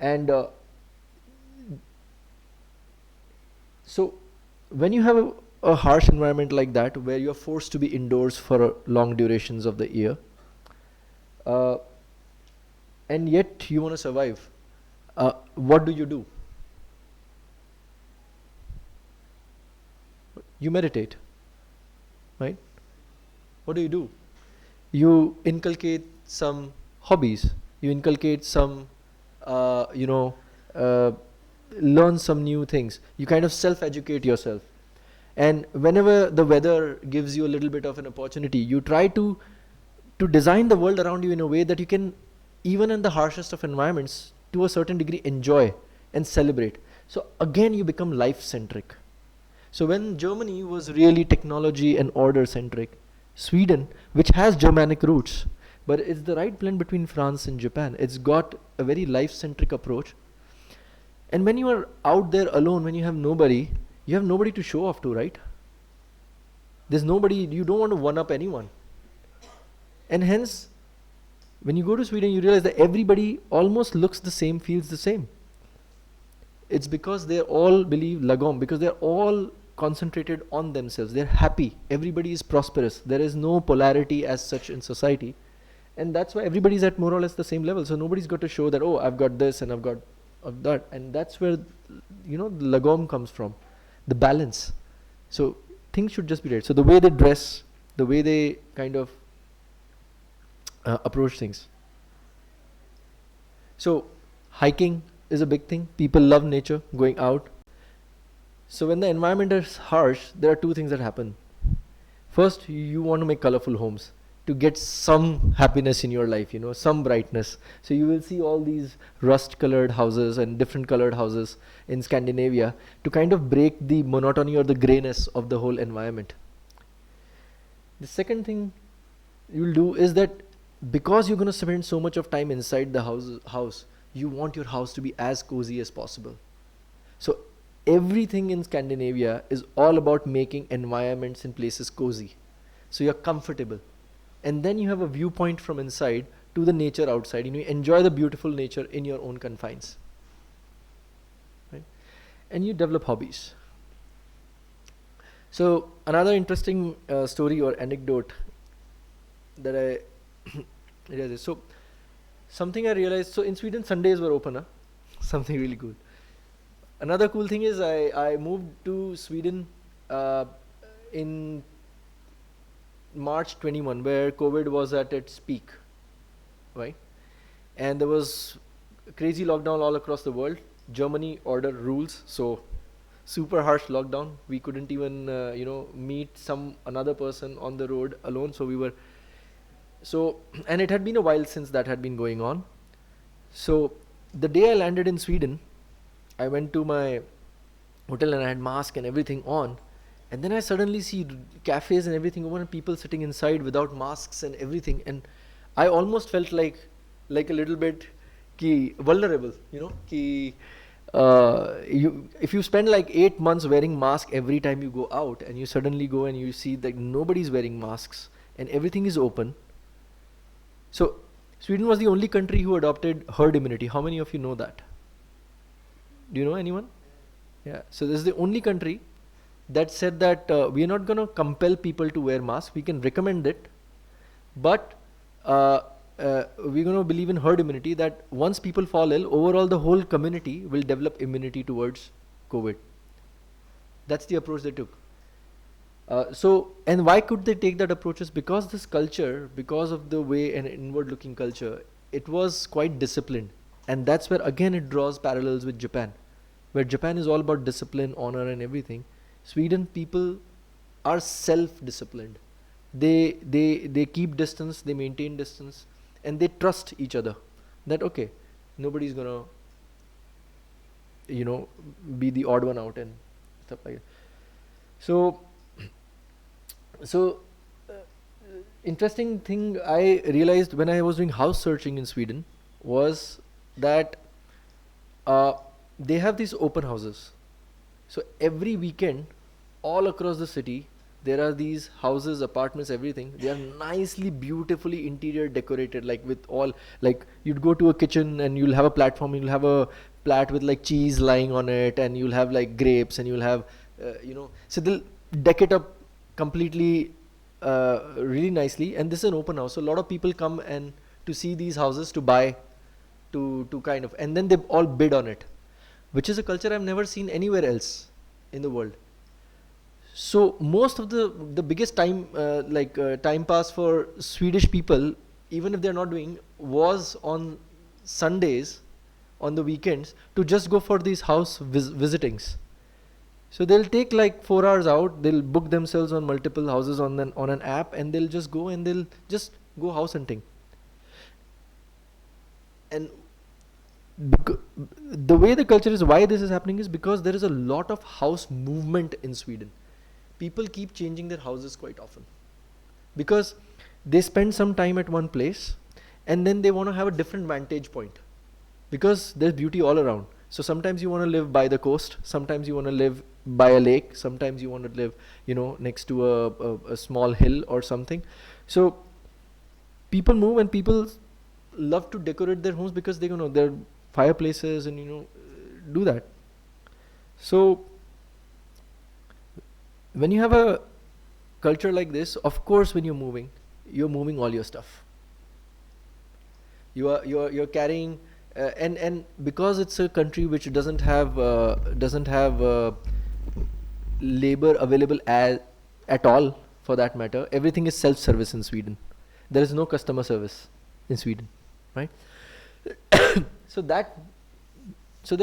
and so when you have a harsh environment like that, where you are forced to be indoors for long durations of the year, and yet you want to survive, what do? You meditate, right? What do? You inculcate some hobbies. You inculcate some, learn some new things. You kind of self-educate yourself. And whenever the weather gives you a little bit of an opportunity, you try to design the world around you in a way that you can, even in the harshest of environments, to a certain degree, enjoy and celebrate. So again, you become life-centric. So when Germany was really technology and order-centric, Sweden, which has Germanic roots, but it's the right blend between France and Japan. It's got a very life-centric approach. And when you are out there alone, when you have nobody to show off to, right? There's nobody, you don't want to one-up anyone. And hence, when you go to Sweden, you realize that everybody almost looks the same, feels the same. It's because they all believe lagom, because they're all concentrated on themselves. They're happy. Everybody is prosperous. There is no polarity as such in society. And that's why everybody's at more or less the same level. So nobody's got to show that, oh, I've got this and I've got that. And that's where, the lagom comes from. The balance. So things should just be right. So the way they dress, the way they kind of approach things. So hiking is a big thing. People love nature, going out. So when the environment is harsh, there are two things that happen. First, you want to make colorful homes. to get some happiness in your life, you know, some brightness. So you will see all these rust colored houses and different colored houses in Scandinavia to kind of break the monotony or the grayness of the whole environment. The second thing you'll do is that because you're going to spend so much of time inside the house, you want your house to be as cozy as possible. So everything in Scandinavia is all about making environments and places cozy. So you're comfortable. And then you have a viewpoint from inside to the nature outside. You know, you enjoy the beautiful nature in your own confines. Right? And you develop hobbies. So another interesting story or anecdote that I realized. So something I realized, so in Sweden Sundays were open, huh? Something really cool. Another cool thing is I moved to Sweden in March 21, where COVID was at its peak, right? And there was a crazy lockdown all across the world. Germany ordered rules, so super harsh lockdown. We couldn't even meet another person on the road alone. So we were and it had been a while since that had been going on. So the day I landed in Sweden, I went to my hotel and I had mask and everything on. And then I suddenly see cafes and everything open and people sitting inside without masks and everything. And I almost felt like a little bit vulnerable, you know. If you spend like 8 months wearing mask every time you go out, and you suddenly go and you see that nobody's wearing masks and everything is open. So Sweden was the only country who adopted herd immunity. How many of you know that? Do you know anyone? Yeah. So this is the only country that said that we are not going to compel people to wear masks. We can recommend it, but we're going to believe in herd immunity, that once people fall ill, overall the whole community will develop immunity towards COVID. That's the approach they took. And why could they take that approach? Is because this culture, because of the way an inward looking culture, it was quite disciplined. And that's where again it draws parallels with Japan, where Japan is all about discipline, honor and everything. Sweden people are self-disciplined. They keep distance, they maintain distance, and they trust each other. That okay, nobody's gonna, be the odd one out and stuff like that. So interesting thing I realized when I was doing house searching in Sweden was that they have these open houses. So every weekend, all across the city, there are these houses, apartments, everything. They are nicely, beautifully interior decorated, like with all, like you'd go to a kitchen and you'll have a platform, you'll have a plat with like cheese lying on it, and you'll have like grapes, and you'll have, so they'll deck it up completely, really nicely. And this is an open house. So a lot of people come and to see these houses, to buy, to kind of, and then they all bid on it, which is a culture I've never seen anywhere else in the world. So most of the biggest time time pass for Swedish people, even if they're not doing, was on Sundays, on the weekends, to just go for these house visitings. So they'll take like 4 hours out, they'll book themselves on multiple houses on an app, and they'll just go and they'll just go house hunting. And the way the culture is, why this is happening is because there is a lot of house movement in Sweden. People keep changing their houses quite often because they spend some time at one place and then they want to have a different vantage point, because there's beauty all around. So sometimes you want to live by the coast, sometimes you want to live by a lake, sometimes you want to live, next to a small hill or something. So people move, and people love to decorate their homes because they their fireplaces and do that. So when you have a culture like this, of course when you're moving all your stuff. You're carrying and because it's a country which doesn't have labor available at all, for that matter, everything is self-service in Sweden. There is no customer service in Sweden, right? So there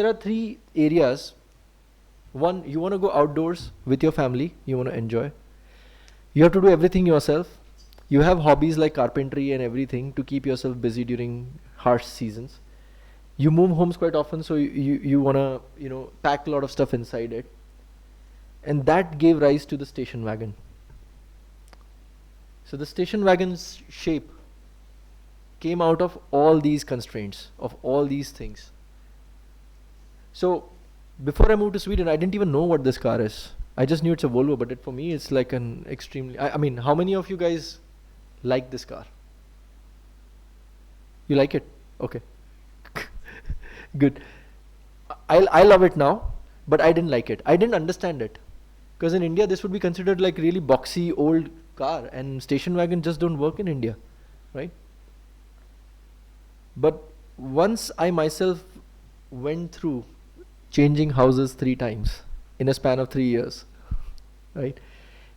are 3 areas. One, you want to go outdoors with your family, you want to enjoy. You have to do everything yourself. You have hobbies like carpentry and everything to keep yourself busy during harsh seasons. You move homes quite often, so you wanna pack a lot of stuff inside it, and that gave rise to the station wagon. So the station wagon's shape came out of all these constraints, of all these things. So before I moved to Sweden, I didn't even know what this car is. I just knew it's a Volvo, but for me, it's like an extremely. I mean, how many of you guys like this car? You like it? Okay. Good. I love it now, but I didn't like it. I didn't understand it. Because in India, this would be considered like really boxy old car, and station wagon just don't work in India, right? But once I myself went through changing houses 3 times in a span of 3 years, right?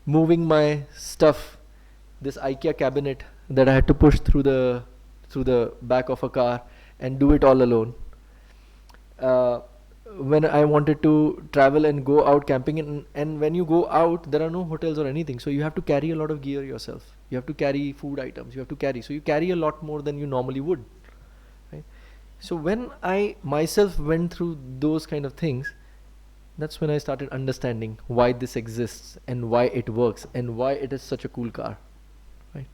Moving my stuff, this IKEA cabinet that I had to push through the back of a car and do it all alone. When I wanted to travel and go out camping, and when you go out, there are no hotels or anything, so you have to carry a lot of gear yourself. You have to carry food items. You have to carry, so you carry a lot more than you normally would. Right? So when I myself went through those kind of things, that's when I started understanding why this exists and why it works and why it is such a cool car. Right?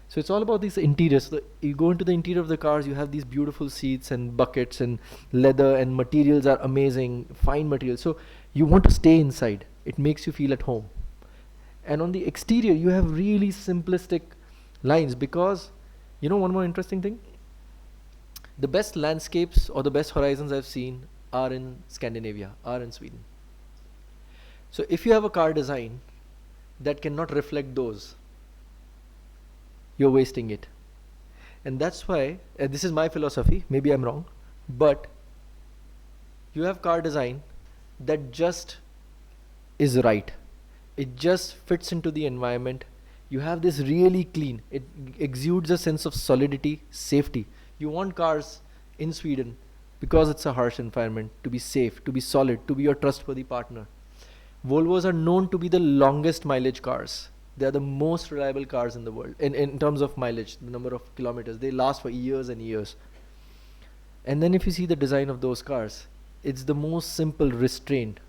So it's all about these interiors. So you go into the interior of the cars, you have these beautiful seats and buckets and leather, and materials are amazing, fine materials. So you want to stay inside. It makes you feel at home. And on the exterior, you have really simplistic lines, because one more interesting thing. The best landscapes or the best horizons I've seen are in Scandinavia, are in Sweden. So if you have a car design that cannot reflect those, you're wasting it. And that's why, this is my philosophy, maybe I'm wrong, but you have car design that just is right. It just fits into the environment. You have this really clean, it exudes a sense of solidity, safety. You want cars in Sweden, because it's a harsh environment, to be safe, to be solid, to be your trustworthy partner. Volvos are known to be the longest mileage cars. They are the most reliable cars in the world in terms of mileage, the number of kilometers. They last for years and years. And then if you see the design of those cars, it's the most simple, restrained.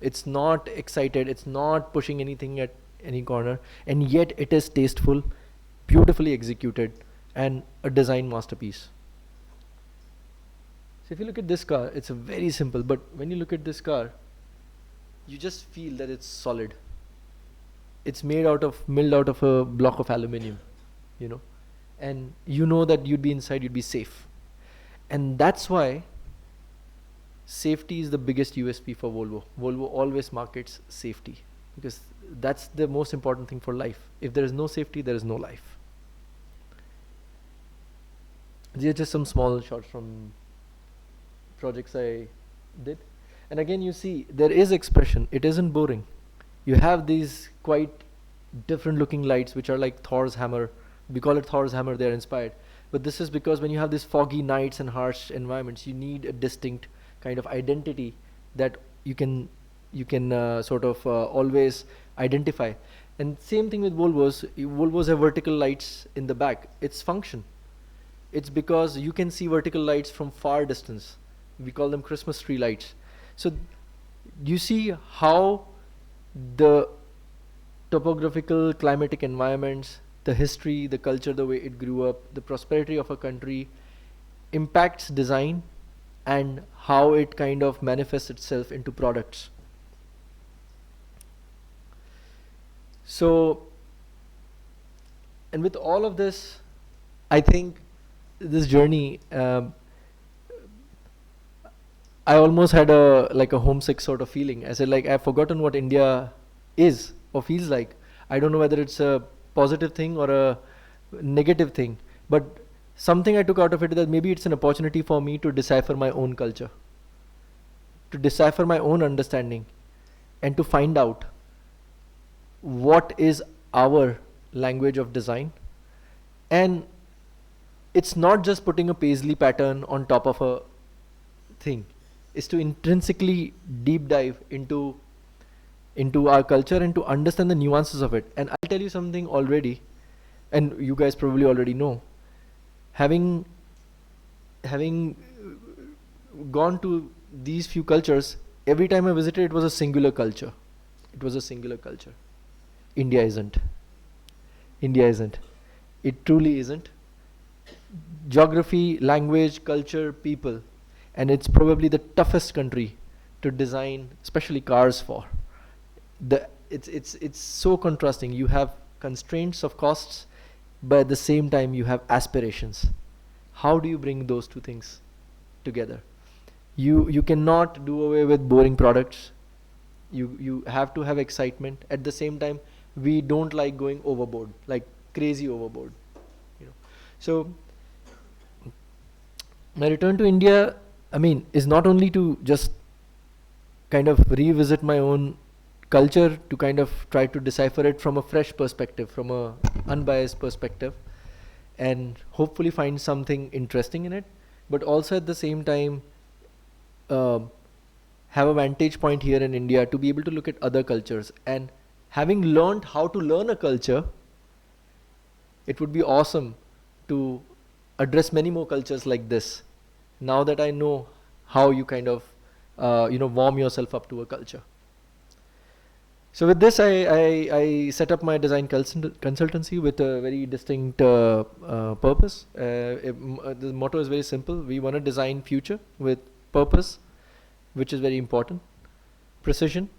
It's not excited, it's not pushing anything at any corner, and yet it is tasteful, beautifully executed, and a design masterpiece. So if you look at this car, it's a very simple, but when you look at this car, you just feel that it's solid. It's milled out of a block of aluminium, and that you'd be inside, you'd be safe. And that's why safety is the biggest USP for Volvo. Volvo always markets safety, because that's the most important thing for life. If there is no safety, there is no life. These are just some small shots from projects I did. And again, you see, there is expression. It isn't boring. You have these quite different looking lights, which are like Thor's hammer. We call it Thor's hammer, they're inspired. But this is because when you have these foggy nights and harsh environments, you need a distinct kind of identity that you can always identify. And same thing with Volvos. Volvos have vertical lights in the back. It's function. It's because you can see vertical lights from far distance. We call them Christmas tree lights. So you see how the topographical, climatic environments, the history, the culture, the way it grew up, the prosperity of a country impacts design, and how it kind of manifests itself into products. So, and with all of this, I think this journey, I almost had a homesick sort of feeling. I said, I've forgotten what India is or feels like. I don't know whether it's a positive thing or a negative thing, but something I took out of it is that maybe it's an opportunity for me to decipher my own culture, to decipher my own understanding, and to find out what is our language of design. And it's not just putting a paisley pattern on top of a thing. Is to intrinsically deep dive into our culture and to understand the nuances of it. And I'll tell you something already, and you guys probably already know, having gone to these few cultures, every time I visited, it was a singular culture. It was a singular culture. India isn't. India isn't. It truly isn't. Geography, language, culture, people, and it's probably the toughest country to design, especially cars for. It's so contrasting. You have constraints of costs, but at the same time you have aspirations. How do you bring those two things together? You cannot do away with boring products. You have to have excitement. At the same time, we don't like going overboard, like crazy overboard. You know, so my return to India, I mean, is not only to just kind of revisit my own culture, to kind of try to decipher it from a fresh perspective, from a unbiased perspective, and hopefully find something interesting in it, but also at the same time um have a vantage point here in India to be able to look at other cultures. And having learned how to learn a culture, it would be awesome to address many more cultures like this. Now that I know how you kind of, warm yourself up to a culture. So with this, I set up my design consultancy with a very distinct purpose. The motto is very simple. We want to design future with purpose, which is very important. Precision,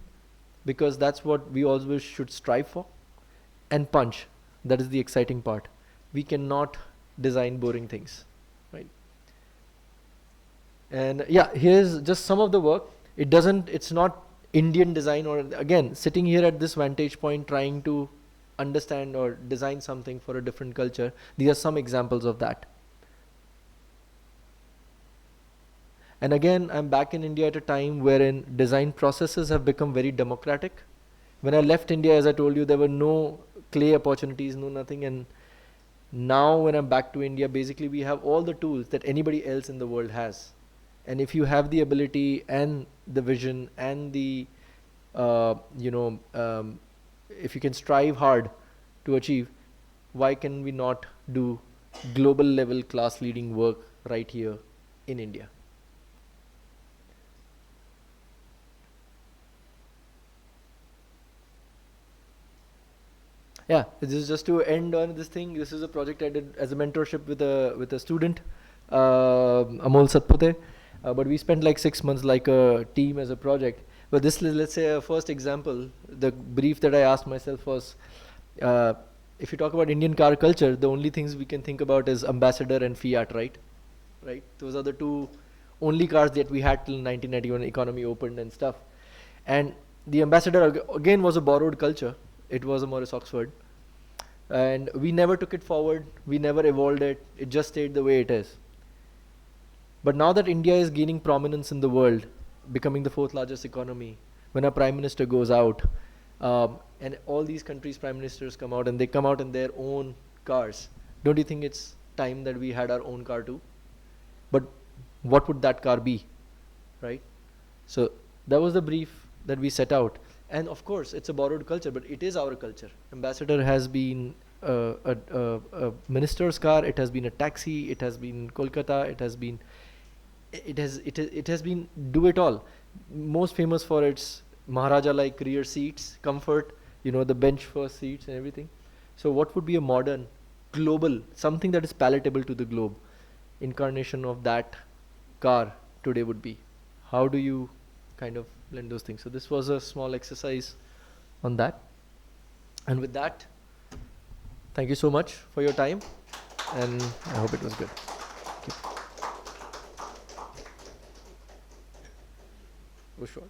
because that's what we always should strive for. And punch, that is the exciting part. We cannot design boring things, right? And yeah, here's just some of the work. It's not Indian design, or again, sitting here at this vantage point trying to understand or design something for a different culture. These are some examples of that. And again, I'm back in India at a time wherein design processes have become very democratic. When I left India, as I told you, there were no clay opportunities, no nothing. And now when I'm back to India, basically we have all the tools that anybody else in the world has. And if you have the ability and the vision and the, if you can strive hard to achieve, why can we not do global level class leading work right here in India? Yeah, this is just to end on this thing. This is a project I did as a mentorship with a student, Amol Satpute. But we spent like 6 months like a team as a project. But this is, let's say, a first example. The brief that I asked myself was, if you talk about Indian car culture, the only things we can think about is Ambassador and Fiat, right? Right? Those are the two only cars that we had till 1991 economy opened and stuff. And the Ambassador again was a borrowed culture. It was a Morris Oxford. And we never took it forward. We never evolved it. It just stayed the way it is. But now that India is gaining prominence in the world, becoming the 4th largest economy, when our prime minister goes out, and all these countries' prime ministers come out and they come out in their own cars, don't you think it's time that we had our own car too? But what would that car be, right? So that was the brief that we set out. And of course, it's a borrowed culture, but it is our culture. Ambassador has been a minister's car. It has been a taxi. It has been Kolkata. It has been do it all. Most famous for its Maharaja-like rear seats, comfort, the bench first seats and everything. So what would be a modern, global, something that is palatable to the globe, incarnation of that car today would be? How do you kind of blend those things? So this was a small exercise on that. And with that, thank you so much for your time, and I hope it was good. Thank you. It was short.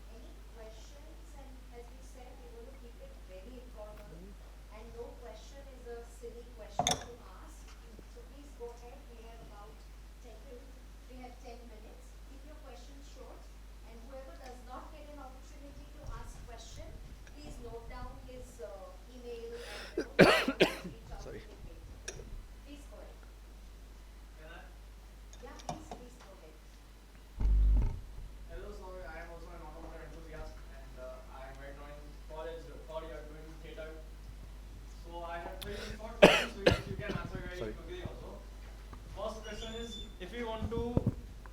Any questions? And as we said, we're going to keep it very informal. And no question is a silly question to ask. So please go ahead. We have about 10 minutes. Keep your questions short. And whoever does not get an opportunity to ask question, please note down his email and reach out to Sorry. him later. Please go ahead. Yeah, please go ahead.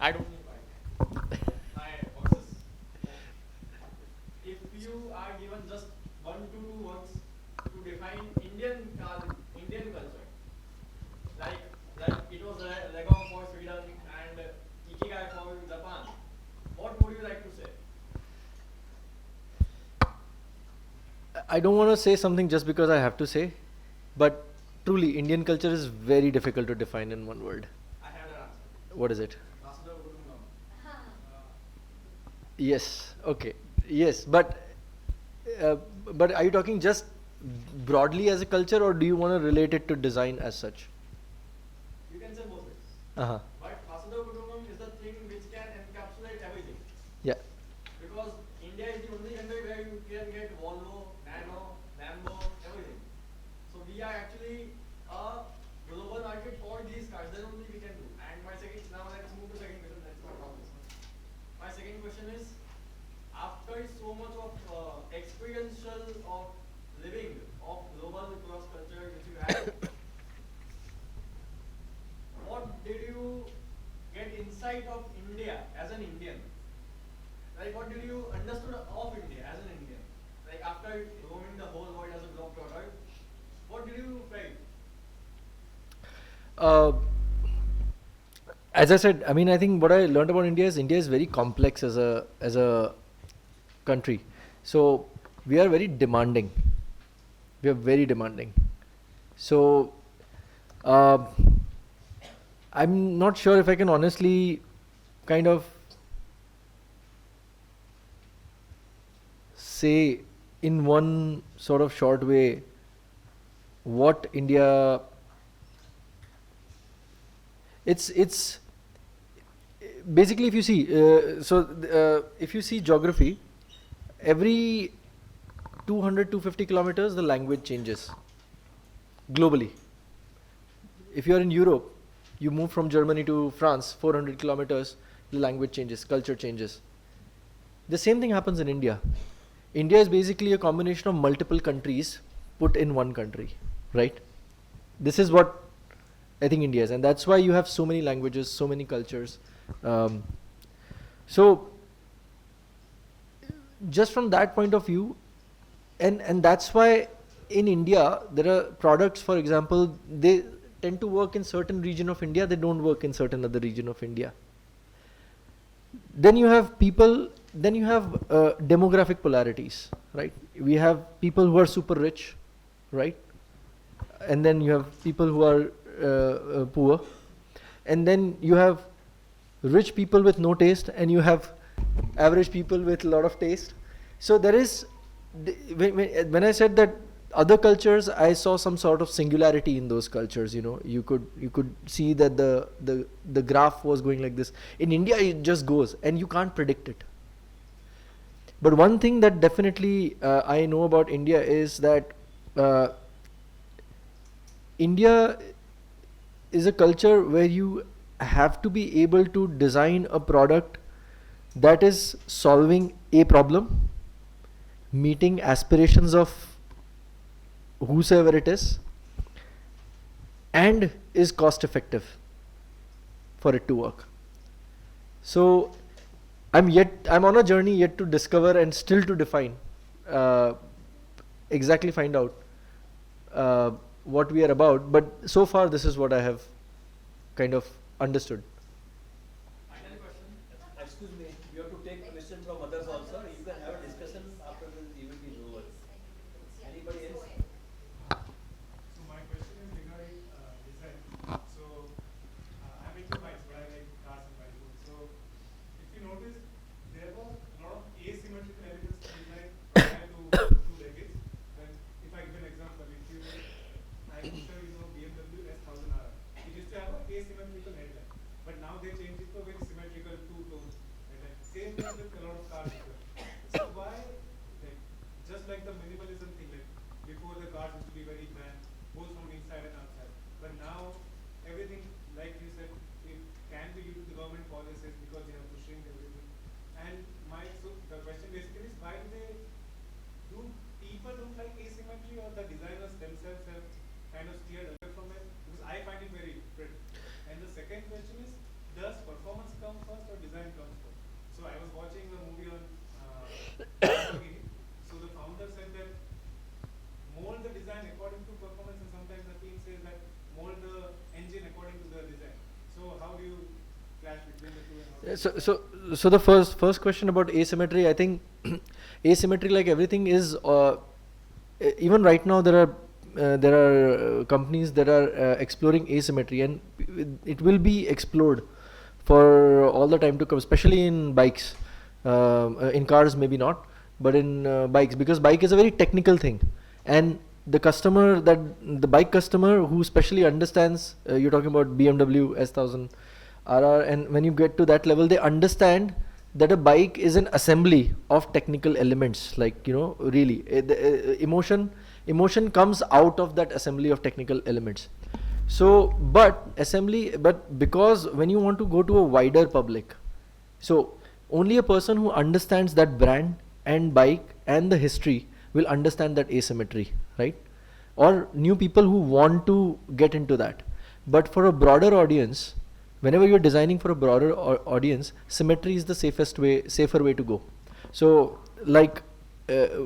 I don't need my boxes. If you are given just 1 to 2 words to define Indian culture, like it was Lego for Sweden and Ikigai for Japan, what would you like to say? I don't want to say something just because I have to say, but truly, Indian culture is very difficult to define in one word. I have an answer. What is it? Vasudha Kutumbam. Yes. Okay. Yes, but are you talking just broadly as a culture, or do you want to relate it to design as such? You can say both ways. Uh-huh. But Vasudha Kutumbam is the thing which can encapsulate everything. Yeah. Because India is the only country where you can get Volvo, Nano, Lambo, everything. So we are actually a global market for these cars. Then only we can do. And now let's move to second question. Let's not talk this much. My second question is, after so much of experiential of living of global cross culture which you had, what did you get insight of India as an Indian? Like what did you understood of India as an Indian? Like after roaming the whole world as a globetrotter, what did you feel? As I said, I mean, I think what I learned about India is very complex as a country. So we are very demanding. We are very demanding. So I'm not sure if I can honestly kind of say in one sort of short way what India. It's basically, if you see, if you see geography, every 200-250 kilometers the language changes globally. If you are in Europe, you move from Germany to France, 400 kilometers, the language changes, culture changes. The same thing happens in India. India is basically a combination of multiple countries put in one country, right? This is what I think India is, and that's why you have so many languages, so many cultures. So just from that point of view, and that's why in India there are products, for example, they tend to work in certain region of India, they don't work in certain other region of India. Then you have people, then you have demographic polarities, right? We have people who are super rich, right? And then you have people who are poor, and then you have rich people with no taste, and you have average people with a lot of taste. So there is, when I said that other cultures, I saw some sort of singularity in those cultures. You know, you could see that the graph was going like this. In India, it just goes, and you can't predict it. But one thing that definitely I know about India is that India is a culture where you have to be able to design a product that is solving a problem, meeting aspirations of whosoever it is, and is cost effective for it to work. So I'm on a journey yet to discover and still to define, exactly find out what we are about, but so far this is what I have kind of understood. Final question. Excuse me, you have to take question from others also. You can have a discussion after the event is over. Anybody else? So my question is regarding design. So I'm into bikes, but I like cars and bikes. So if you notice, there was a lot of asymmetrical elements in design prior to 2 decades. When, if I give an example, if you, I'm sure you know BMW S1000R. It used to have an asymmetrical headlight, but now they changed it to a very symmetrical two-tone headlight. Same thing with a lot of cars as well. So why, like, just like the minimalism thing, like before the cars used to be very grand, both from inside and outside, but now everything, like you said, it can be due to the government policies because they are pushing everything. And so the question basically is, why do people don't like asymmetry, or the designers themselves have kind of steered away from it? Because I find it very pretty. And the second question is, does performance come first So the first question about asymmetry, I think asymmetry, like everything, is even right now there are companies that are exploring asymmetry, and it will be explored for all the time to come, especially in bikes. In cars maybe not, but in bikes, because bike is a very technical thing, and the bike customer who specially understands, you're talking about BMW S1000 RR, and when you get to that level, they understand that a bike is an assembly of technical elements, like, you know, really the emotion comes out of that assembly of technical elements. So but because when you want to go to a wider public, so only a person who understands that brand and bike and the history will understand that asymmetry, right? Or new people who want to get into that. But for a broader audience, whenever you're designing for a broader audience, symmetry is the safer way to go. So like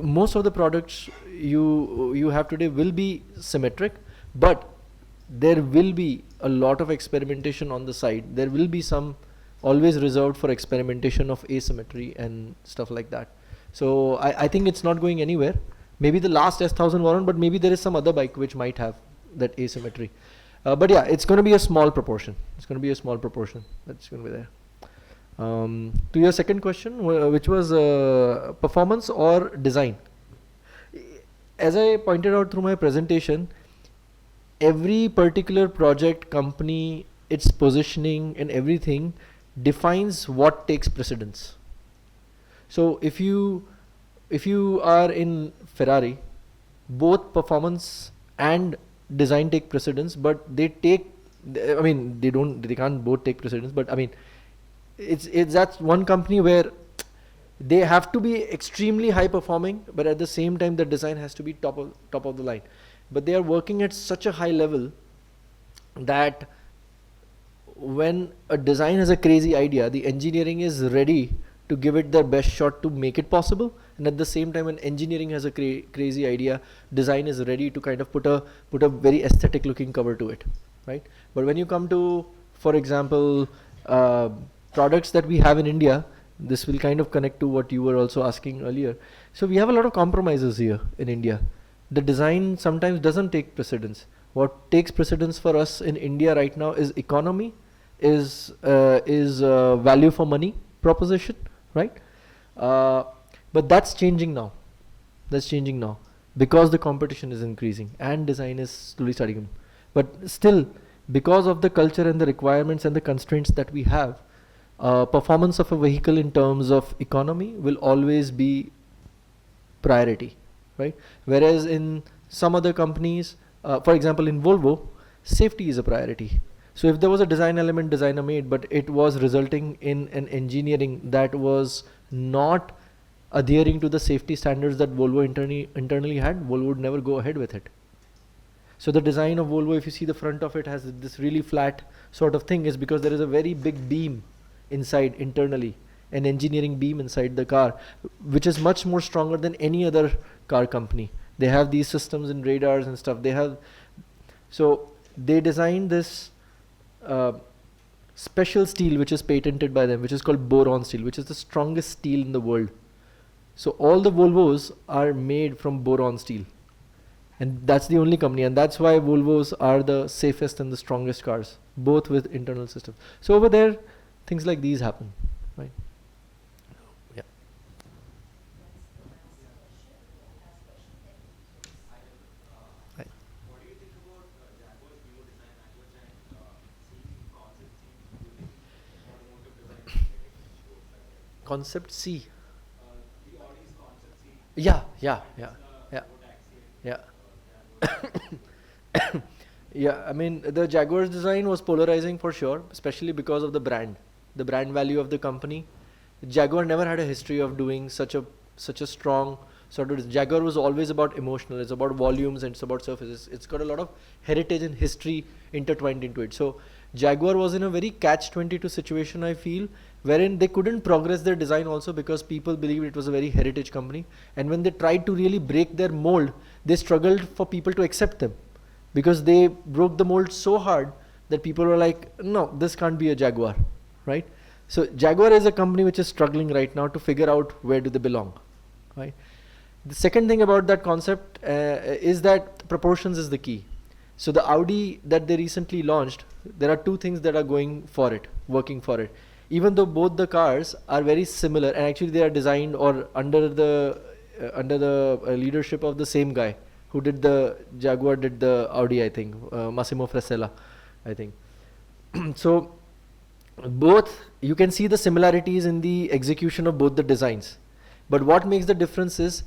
most of the products you have today will be symmetric, but there will be a lot of experimentation on the side. There will be some always reserved for experimentation of asymmetry and stuff like that. So I think it's not going anywhere. Maybe the last S1000 wasn't, but maybe there is some other bike which might have that asymmetry. But yeah, it's going to be a small proportion. It's going to be a small proportion that's going to be there. To your second question, which was performance or design. As I pointed out through my presentation, every particular project, company, its positioning and everything defines what takes precedence. So if you are in Ferrari, both performance and design take precedence, but they can't both take precedence, but I mean, it's that's one company where they have to be extremely high performing, but at the same time the design has to be top of the line. But they are working at such a high level that when a design has a crazy idea, the engineering is ready to give it their best shot to make it possible, and at the same time when engineering has a crazy idea, design is ready to kind of put a very aesthetic looking cover to it, right? But when you come to, for example, products that we have in India, this will kind of connect to what you were also asking earlier. So we have a lot of compromises here in India. The design sometimes doesn't take precedence. What takes precedence for us in India right now is economy, is value for money proposition, right? But that's changing now. That's changing now because the competition is increasing and design is slowly starting. But still, because of the culture and the requirements and the constraints that we have, performance of a vehicle in terms of economy will always be priority, right? Whereas in some other companies, for example in Volvo, safety is a priority. So if there was a design element designer made, but it was resulting in an engineering that was not adhering to the safety standards that Volvo internally had, Volvo would never go ahead with it. So the design of Volvo, if you see the front of it has this really flat sort of thing, is because there is a very big beam inside internally, an engineering beam inside the car, which is much more stronger than any other car company. They have these systems and radars and stuff. So they designed this special steel which is patented by them, which is called boron steel, which is the strongest steel in the world. So all the Volvos are made from boron steel, and that's the only company, and that's why Volvos are the safest and the strongest cars, both with internal systems. So over there, things like these happen, right? Yeah. Right. What do you think about Jaguar's new design language and seeing concept scenes using automotive design? Concept C. The Audi's concept scene. Yeah. Yeah, I mean the Jaguar's design was polarizing for sure, especially because of the brand value of the company. Jaguar never had a history of doing such a strong sort of. Jaguar was always about emotional. It's about volumes and it's about surfaces. It's got a lot of heritage and history intertwined into it. So Jaguar was in a very catch-22 situation, I feel, wherein they couldn't progress their design also because people believed it was a very heritage company, and when they tried to really break their mold, they struggled for people to accept them because they broke the mold so hard that people were like, no, this can't be a Jaguar, right? So Jaguar is a company which is struggling right now to figure out where do they belong, right? The second thing about that concept is that proportions is the key. So the Audi that they recently launched, there are two things that are going for it, working for it. Even though both the cars are very similar, and actually they are designed or under the leadership of the same guy who did the Jaguar, did the Audi, I think, Massimo Fresella, I think. So both, you can see the similarities in the execution of both the designs. But what makes the difference is,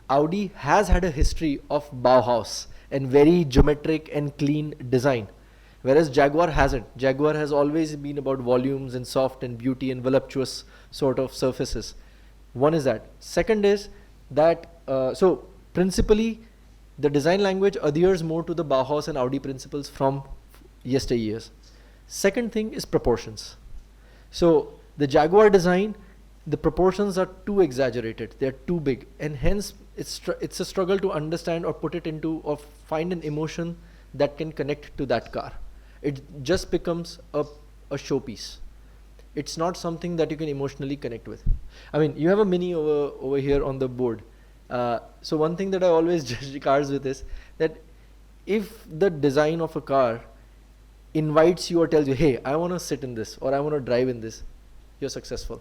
Audi has had a history of Bauhaus and very geometric and clean design, whereas Jaguar hasn't. Jaguar has always been about volumes and soft and beauty and voluptuous sort of surfaces. One is that. Second is that, so principally the design language adheres more to the Bauhaus and Audi principles from yesteryears. Second thing is proportions. So the Jaguar design, the proportions are too exaggerated, they are too big, and hence it's a struggle to understand or put it into or find an emotion that can connect to that car. It just becomes a showpiece. It's not something that you can emotionally connect with. I mean, you have a Mini over here on the board. So one thing that I always judge cars with is that if the design of a car invites you or tells you, hey, I want to sit in this or I want to drive in this, you're successful.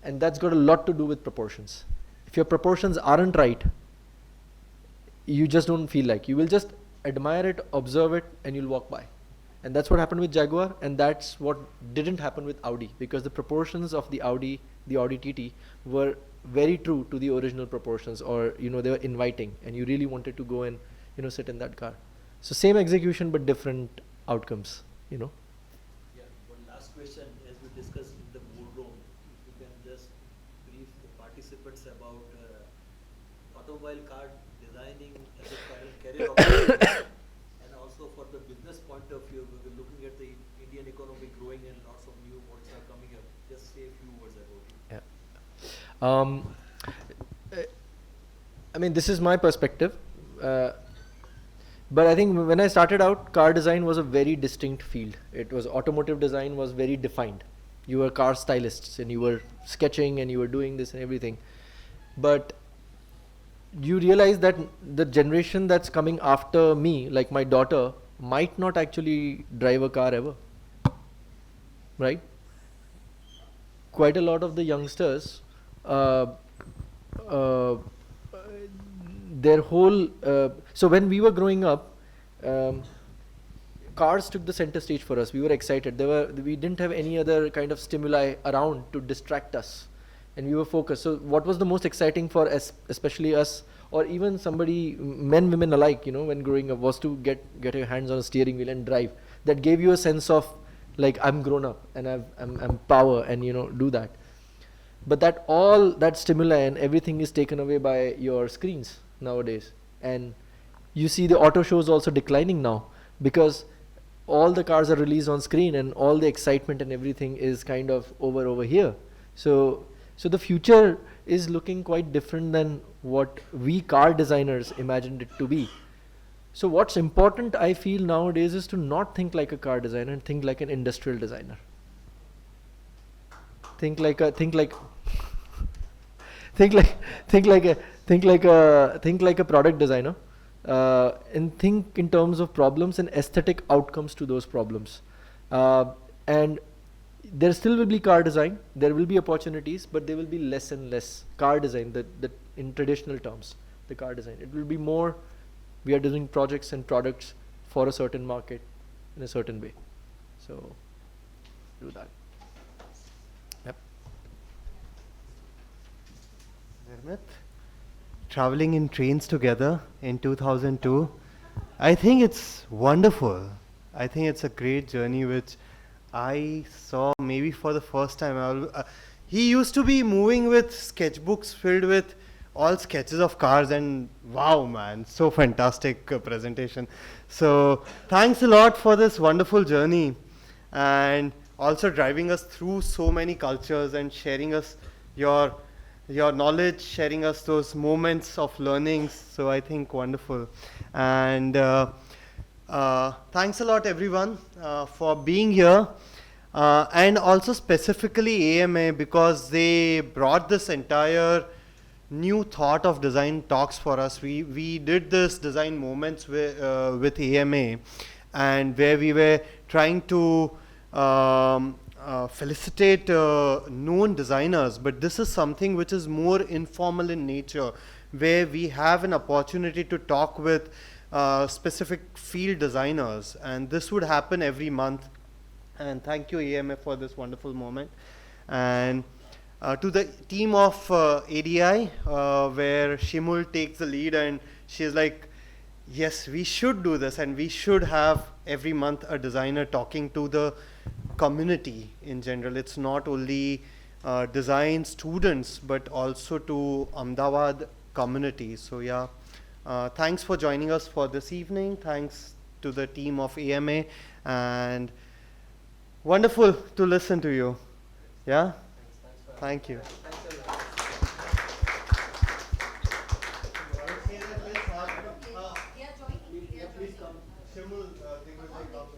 And that's got a lot to do with proportions. If your proportions aren't right, you just don't feel like. You will just admire it, observe it, and you'll walk by. And that's what happened with Jaguar, and that's what didn't happen with Audi, because the proportions of the Audi TT were very true to the original proportions, or they were inviting, and you really wanted to go and sit in that car. So same execution but different outcomes. Yeah, one last question, as we discussed in the boardroom, if you can just brief the participants about automobile car designing as a career option, and also for the business point of view, we're looking at the Indian economy growing and lots of new models are coming up. Just say a few words about it. I mean, this is my perspective. But I think when I started out, car design was a very distinct field. It was automotive design was very defined. You were car stylists and you were sketching and you were doing this and everything. But you realize that the generation that's coming after me, like my daughter, might not actually drive a car ever. Right? Quite a lot of the youngsters, their whole so when we were growing up, cars took the center stage for us. We were excited. We didn't have any other kind of stimuli around to distract us, and we were focused. So what was the most exciting for us, especially us, or even somebody, men, women alike, when growing up, was to get your hands on a steering wheel and drive. That gave you a sense of like, I'm grown up and I'm power, and do that. But all that stimuli and everything is taken away by your screens nowadays. And you see the auto shows also declining now, because all the cars are released on screen and all the excitement and everything is kind of over here. So the future is looking quite different than what we car designers imagined it to be. So what's important, I feel, nowadays is to not think like a car designer and think like an industrial designer. Think like a product designer, and think in terms of problems and aesthetic outcomes to those problems. And there still will be car design, there will be opportunities, but there will be less and less car design, in traditional terms, the car design. It will be more, we are doing projects and products for a certain market in a certain way. So, do that. Yep. Nirmit, traveling in trains together in 2002, I think it's wonderful. I think it's a great journey which I saw maybe for the first time. He used to be moving with sketchbooks filled with all sketches of cars, and wow man, so fantastic presentation. So thanks a lot for this wonderful journey, and also driving us through so many cultures and sharing us your knowledge, sharing us those moments of learnings. So I think wonderful. And thanks a lot everyone for being here. and also specifically AMA, because they brought this entire new thought of design talks for us. We did this design moments with AMA, and where we were trying to felicitate known designers, but this is something which is more informal in nature, where we have an opportunity to talk with specific field designers, and this would happen every month. And thank you AMA for this wonderful moment. And to the team of ADI, where Shimul takes the lead, and she's like, yes, we should do this, and we should have every month a designer talking to the community in general. It's not only design students, but also to Ahmedabad community. So yeah, thanks for joining us for this evening. Thanks to the team of AMA, and wonderful to listen to you. Yeah? Thank you. Shimul, they will